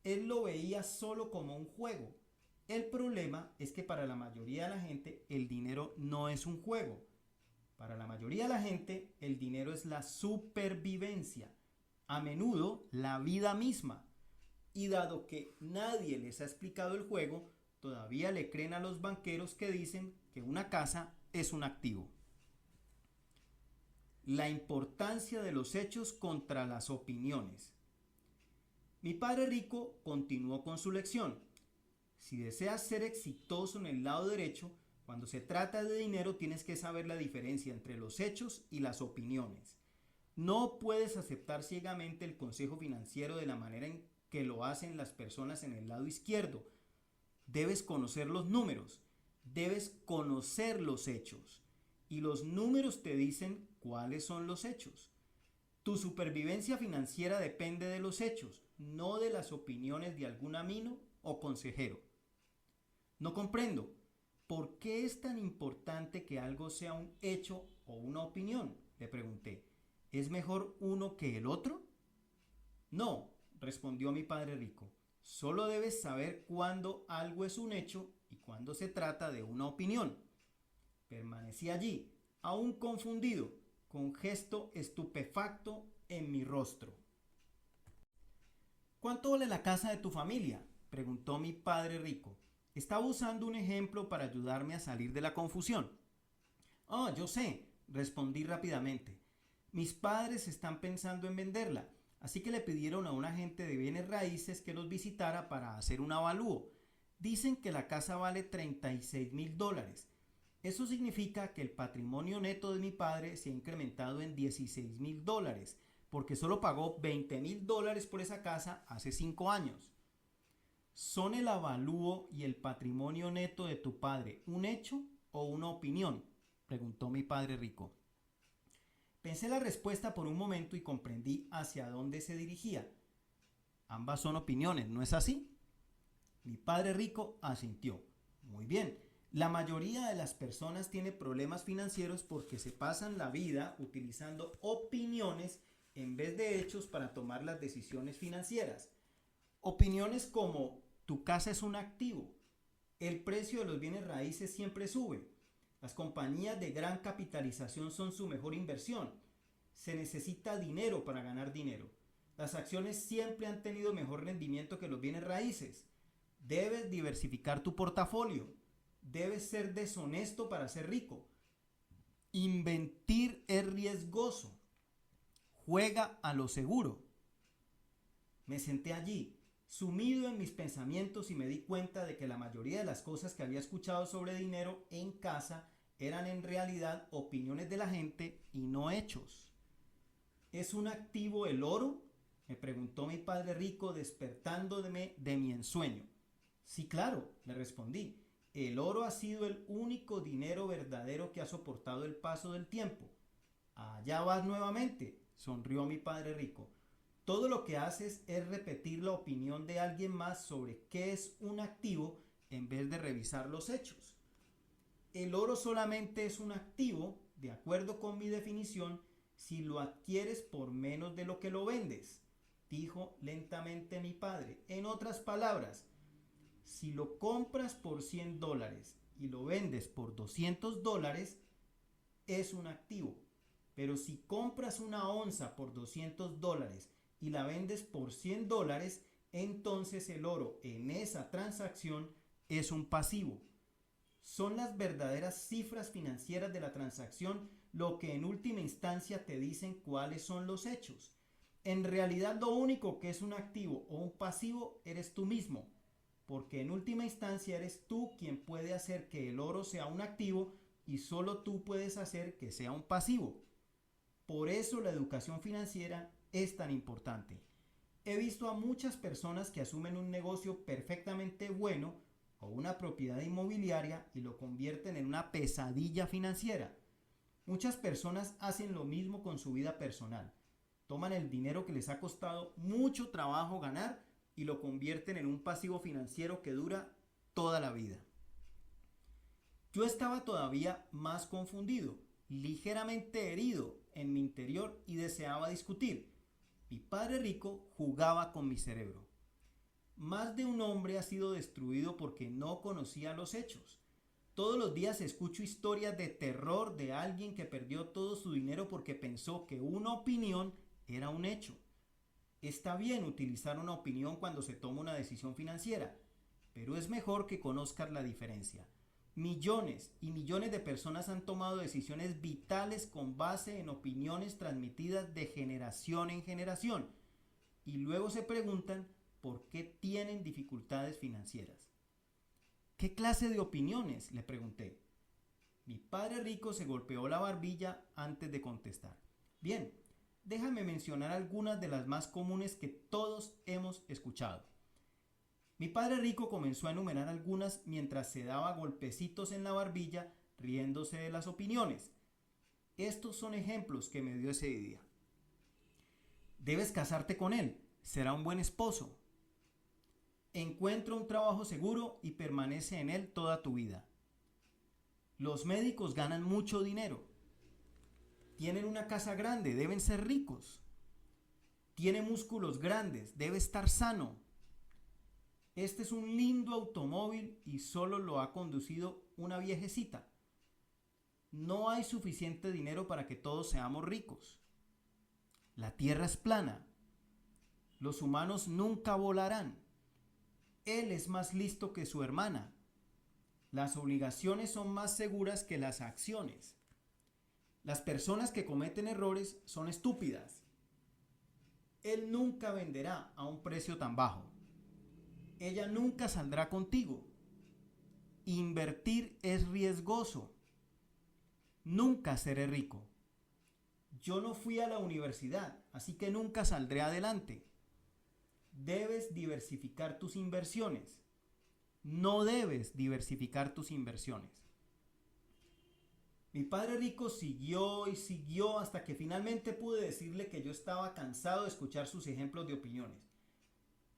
S1: Él lo veía solo como un juego. El problema es que para la mayoría de la gente el dinero no es un juego. Para la mayoría de la gente el dinero es la supervivencia, a menudo la vida misma. Y dado que nadie les ha explicado el juego, todavía le creen a los banqueros que dicen que una casa es un activo. La importancia de los hechos contra las opiniones. Mi padre rico continuó con su lección. Si deseas ser exitoso en el lado derecho, cuando se trata de dinero tienes que saber la diferencia entre los hechos y las opiniones. No puedes aceptar ciegamente el consejo financiero de la manera en que lo hacen las personas en el lado izquierdo. Debes conocer los números, debes conocer los hechos. Y los números te dicen cuáles son los hechos. Tu supervivencia financiera depende de los hechos, no de las opiniones de algún amigo o consejero. No comprendo. ¿Por qué es tan importante que algo sea un hecho o una opinión?, le pregunté. ¿Es mejor uno que el otro? No, respondió mi padre rico. Solo debes saber cuándo algo es un hecho y cuándo se trata de una opinión. Permanecí allí, aún confundido, con gesto estupefacto en mi rostro. ¿Cuánto vale la casa de tu familia?, preguntó mi padre rico. Estaba usando un ejemplo para ayudarme a salir de la confusión. Yo sé, respondí rápidamente. Mis padres están pensando en venderla, así que le pidieron a un agente de bienes raíces que los visitara para hacer un avalúo. Dicen que la casa vale $36,000. Eso significa que el patrimonio neto de mi padre se ha incrementado en $16,000, porque solo pagó $20,000 por esa casa hace 5 años. ¿Son el avalúo y el patrimonio neto de tu padre un hecho o una opinión?, preguntó mi padre rico. Pensé la respuesta por un momento y comprendí hacia dónde se dirigía. Ambas son opiniones, ¿no es así? Mi padre rico asintió. Muy bien. La mayoría de las personas tiene problemas financieros porque se pasan la vida utilizando opiniones en vez de hechos para tomar las decisiones financieras. Opiniones como: tu casa es un activo, el precio de los bienes raíces siempre sube, las compañías de gran capitalización son su mejor inversión, se necesita dinero para ganar dinero, las acciones siempre han tenido mejor rendimiento que los bienes raíces, debes diversificar tu portafolio, debes ser deshonesto para ser rico, invertir es riesgoso, juega a lo seguro. Me senté allí, sumido en mis pensamientos, y me di cuenta de que la mayoría de las cosas que había escuchado sobre dinero en casa eran en realidad opiniones de la gente y no hechos. ¿Es un activo el oro?, me preguntó mi padre rico, despertándome de mi ensueño. Sí, claro, le respondí. El oro ha sido el único dinero verdadero que ha soportado el paso del tiempo. Allá vas nuevamente, sonrió mi padre rico. Todo lo que haces es repetir la opinión de alguien más sobre qué es un activo en vez de revisar los hechos. El oro solamente es un activo, de acuerdo con mi definición, si lo adquieres por menos de lo que lo vendes, dijo lentamente mi padre. En otras palabras, si lo compras por $100 y lo vendes por $200, es un activo. Pero si compras una onza por $200 y la vendes por $100, entonces el oro en esa transacción es un pasivo. Son las verdaderas cifras financieras de la transacción lo que en última instancia te dicen cuáles son los hechos. En realidad lo único que es un activo o un pasivo eres tú mismo, porque en última instancia eres tú quien puede hacer que el oro sea un activo y solo tú puedes hacer que sea un pasivo. Por eso la educación financiera es tan importante. He visto a muchas personas que asumen un negocio perfectamente bueno o una propiedad inmobiliaria y lo convierten en una pesadilla financiera. Muchas personas hacen lo mismo con su vida personal. Toman el dinero que les ha costado mucho trabajo ganar y lo convierten en un pasivo financiero que dura toda la vida. Yo estaba todavía más confundido, ligeramente herido en mi interior, y deseaba discutir. Mi padre rico jugaba con mi cerebro. Más de un hombre ha sido destruido porque no conocía los hechos. Todos los días escucho historias de terror de alguien que perdió todo su dinero porque pensó que una opinión era un hecho. Está bien utilizar una opinión cuando se toma una decisión financiera, pero es mejor que conozcas la diferencia. Millones y millones de personas han tomado decisiones vitales con base en opiniones transmitidas de generación en generación y luego se preguntan por qué tienen dificultades financieras. ¿Qué clase de opiniones?, le pregunté. Mi padre rico se golpeó la barbilla antes de contestar. Bien, déjame mencionar algunas de las más comunes que todos hemos escuchado. Mi padre rico comenzó a enumerar algunas mientras se daba golpecitos en la barbilla, riéndose de las opiniones. Estos son ejemplos que me dio ese día. Debes casarte con él, será un buen esposo. Encuentra un trabajo seguro y permanece en él toda tu vida. Los médicos ganan mucho dinero. Tienen una casa grande, deben ser ricos. Tiene músculos grandes, debe estar sano. Este es un lindo automóvil y solo lo ha conducido una viejecita. No hay suficiente dinero para que todos seamos ricos. La tierra es plana. Los humanos nunca volarán. Él es más listo que su hermana. Las obligaciones son más seguras que las acciones. Las personas que cometen errores son estúpidas. Él nunca venderá a un precio tan bajo. Ella nunca saldrá contigo. Invertir es riesgoso. Nunca seré rico. Yo no fui a la universidad, así que nunca saldré adelante. Debes diversificar tus inversiones. No debes diversificar tus inversiones. Mi padre rico siguió y siguió hasta que finalmente pude decirle que yo estaba cansado de escuchar sus ejemplos de opiniones.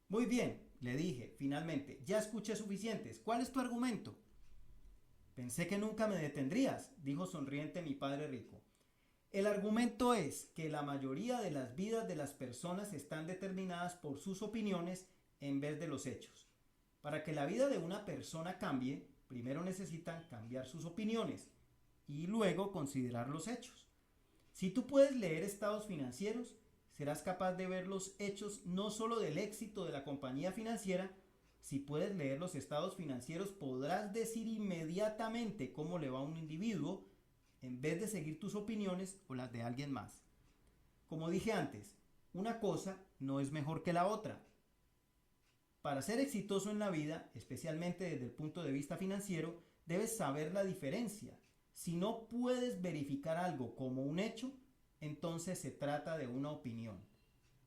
S1: Muy bien, le dije, finalmente, ya escuché suficientes. ¿Cuál es tu argumento? Pensé que nunca me detendrías, dijo sonriente mi padre rico. El argumento es que la mayoría de las vidas de las personas están determinadas por sus opiniones en vez de los hechos. Para que la vida de una persona cambie, primero necesitan cambiar sus opiniones y luego considerar los hechos. Si tú puedes leer estados financieros, serás capaz de ver los hechos no solo del éxito de la compañía financiera. Si puedes leer los estados financieros, podrás decir inmediatamente cómo le va a un individuo en vez de seguir tus opiniones o las de alguien más. Como dije antes, una cosa no es mejor que la otra. Para ser exitoso en la vida, especialmente desde el punto de vista financiero, debes saber la diferencia. Si no puedes verificar algo como un hecho, entonces se trata de una opinión.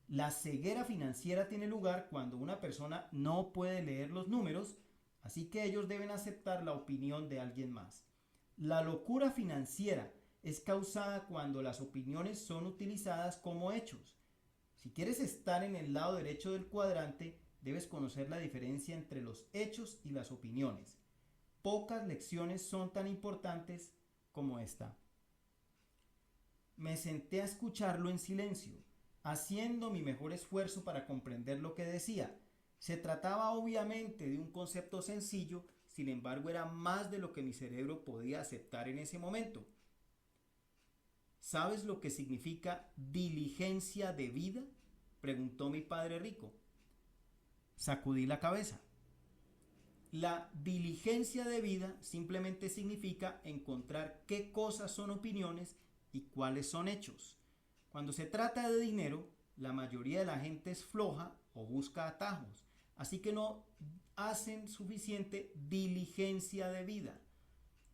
S1: La ceguera financiera tiene lugar cuando una persona no puede leer los números, así que ellos deben aceptar la opinión de alguien más. La locura financiera es causada cuando las opiniones son utilizadas como hechos. Si quieres estar en el lado derecho del cuadrante, debes conocer la diferencia entre los hechos y las opiniones. Pocas lecciones son tan importantes como esta. Me senté a escucharlo en silencio, haciendo mi mejor esfuerzo para comprender lo que decía. Se trataba obviamente de un concepto sencillo, sin embargo era más de lo que mi cerebro podía aceptar en ese momento. ¿Sabes lo que significa diligencia de vida?, preguntó mi padre rico. Sacudí la cabeza. La diligencia de vida simplemente significa encontrar qué cosas son opiniones y cuáles son hechos. Cuando se trata de dinero, la mayoría de la gente es floja o busca atajos, así que no hacen suficiente diligencia de vida.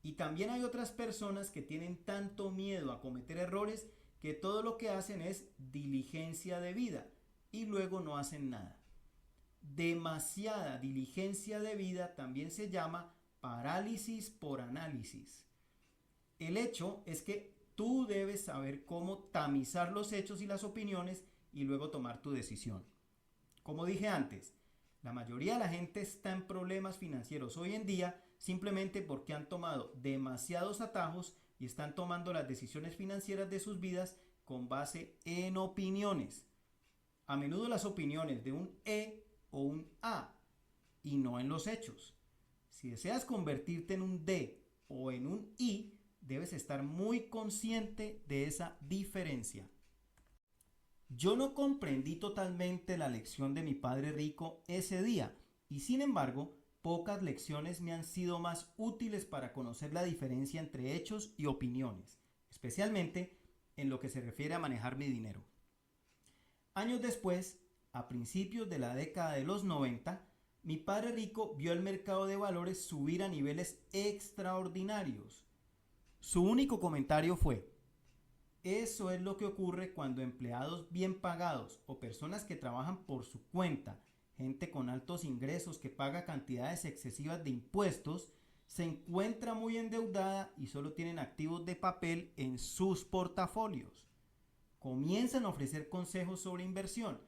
S1: Y también hay otras personas que tienen tanto miedo a cometer errores que todo lo que hacen es diligencia de vida y luego no hacen nada. Demasiada diligencia de vida también se llama parálisis por análisis. El hecho es que tú debes saber cómo tamizar los hechos y las opiniones y luego tomar tu decisión. Como dije antes, la mayoría de la gente está en problemas financieros hoy en día simplemente porque han tomado demasiados atajos y están tomando las decisiones financieras de sus vidas con base en opiniones. A menudo las opiniones de un E o un A y no en los hechos. Si deseas convertirte en un D o en un I, debes estar muy consciente de esa diferencia. Yo no comprendí totalmente la lección de mi padre rico ese día y sin embargo, pocas lecciones me han sido más útiles para conocer la diferencia entre hechos y opiniones, especialmente en lo que se refiere a manejar mi dinero. Años después, a principios de la década de los 90, mi padre rico vio el mercado de valores subir a niveles extraordinarios. Su único comentario fue: eso es lo que ocurre cuando empleados bien pagados o personas que trabajan por su cuenta, gente con altos ingresos que paga cantidades excesivas de impuestos, se encuentra muy endeudada y solo tienen activos de papel en sus portafolios. comienzan a ofrecer consejos sobre inversión.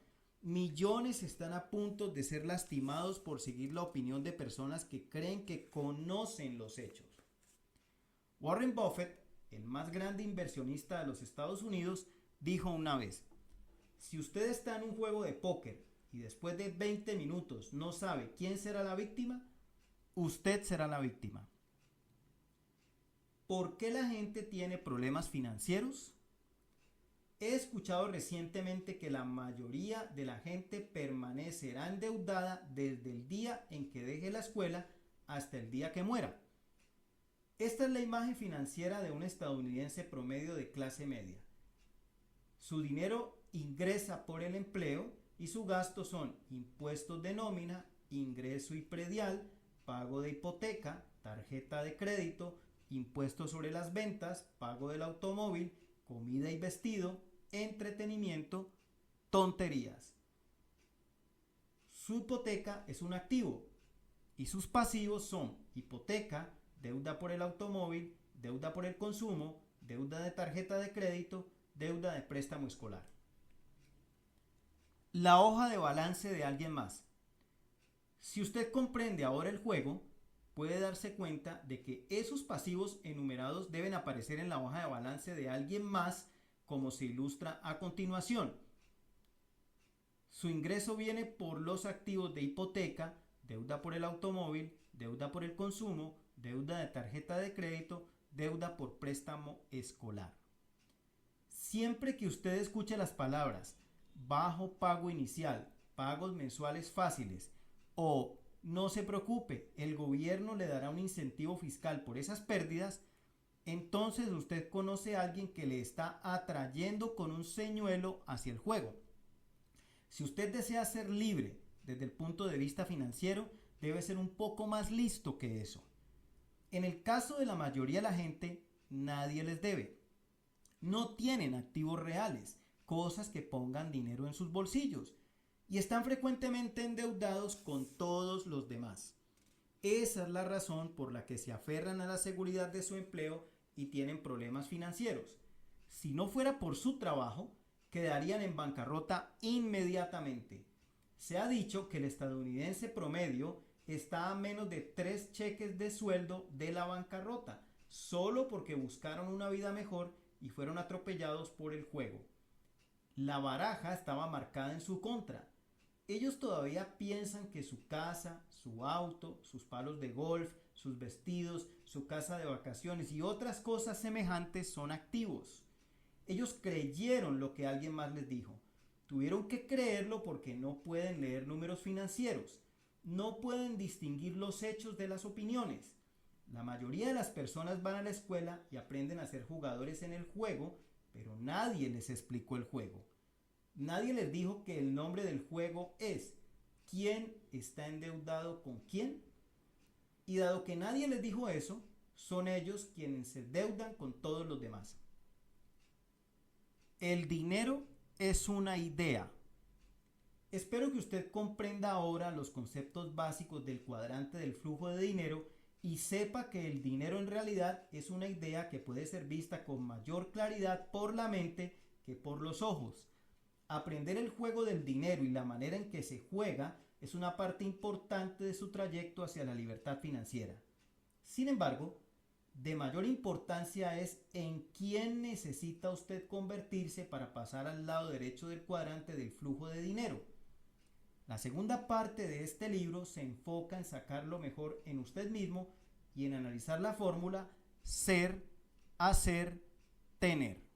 S1: Millones están a punto de ser lastimados por seguir la opinión de personas que creen que conocen los hechos. Warren Buffett, el más grande inversionista de los Estados Unidos, dijo una vez: si usted está en un juego de póker y después de 20 minutos no sabe quién será la víctima, usted será la víctima. ¿Por qué la gente tiene problemas financieros? He escuchado recientemente que la mayoría de la gente permanecerá endeudada desde el día en que deje la escuela hasta el día que muera. Esta es la imagen financiera de un estadounidense promedio de clase media. Su dinero ingresa por el empleo y su gasto son impuestos de nómina, ingreso y predial, pago de hipoteca, tarjeta de crédito, impuestos sobre las ventas, pago del automóvil, comida y vestido, entretenimiento, tonterías. Su hipoteca es un activo y sus pasivos son hipoteca, deuda por el automóvil, deuda por el consumo, deuda de tarjeta de crédito, deuda de préstamo escolar. La hoja de balance de alguien más. Si usted comprende ahora el juego, puede darse cuenta de que esos pasivos enumerados deben aparecer en la hoja de balance de alguien más, como se ilustra a continuación. Su ingreso viene por los activos de hipoteca, deuda por el automóvil, deuda por el consumo, deuda de tarjeta de crédito, deuda por préstamo escolar. Siempre que usted escuche las palabras bajo pago inicial, pagos mensuales fáciles o no se preocupe, el gobierno le dará un incentivo fiscal por esas pérdidas, entonces usted conoce a alguien que le está atrayendo con un señuelo hacia el juego. Si usted desea ser libre desde el punto de vista financiero, debe ser un poco más listo que eso. En el caso de la mayoría de la gente, nadie les debe. No tienen activos reales, cosas que pongan dinero en sus bolsillos, y están frecuentemente endeudados con todos los demás. Esa es la razón por la que se aferran a la seguridad de su empleo y tienen problemas financieros. Si no fuera por su trabajo, quedarían en bancarrota inmediatamente. Se ha dicho que el estadounidense promedio está a menos de 3 cheques de sueldo de la bancarrota, solo porque buscaron una vida mejor y fueron atropellados por el juego. La baraja estaba marcada en su contra. Ellos todavía piensan que su casa, su auto, sus palos de golf, sus vestidos, su casa de vacaciones y otras cosas semejantes son activos. Ellos creyeron lo que alguien más les dijo. Tuvieron que creerlo porque no pueden leer números financieros. No pueden distinguir los hechos de las opiniones. La mayoría de las personas van a la escuela y aprenden a ser jugadores en el juego, pero nadie les explicó el juego. Nadie les dijo que el nombre del juego es ¿quién está endeudado con quién? Y dado que nadie les dijo eso, son ellos quienes se endeudan con todos los demás. El dinero es una idea. Espero que usted comprenda ahora los conceptos básicos del cuadrante del flujo de dinero y sepa que el dinero en realidad es una idea que puede ser vista con mayor claridad por la mente que por los ojos. Aprender el juego del dinero y la manera en que se juega es una parte importante de su trayecto hacia la libertad financiera. Sin embargo, de mayor importancia es en quién necesita usted convertirse para pasar al lado derecho del cuadrante del flujo de dinero. La segunda parte de este libro se enfoca en sacar lo mejor en usted mismo y en analizar la fórmula ser, hacer, tener.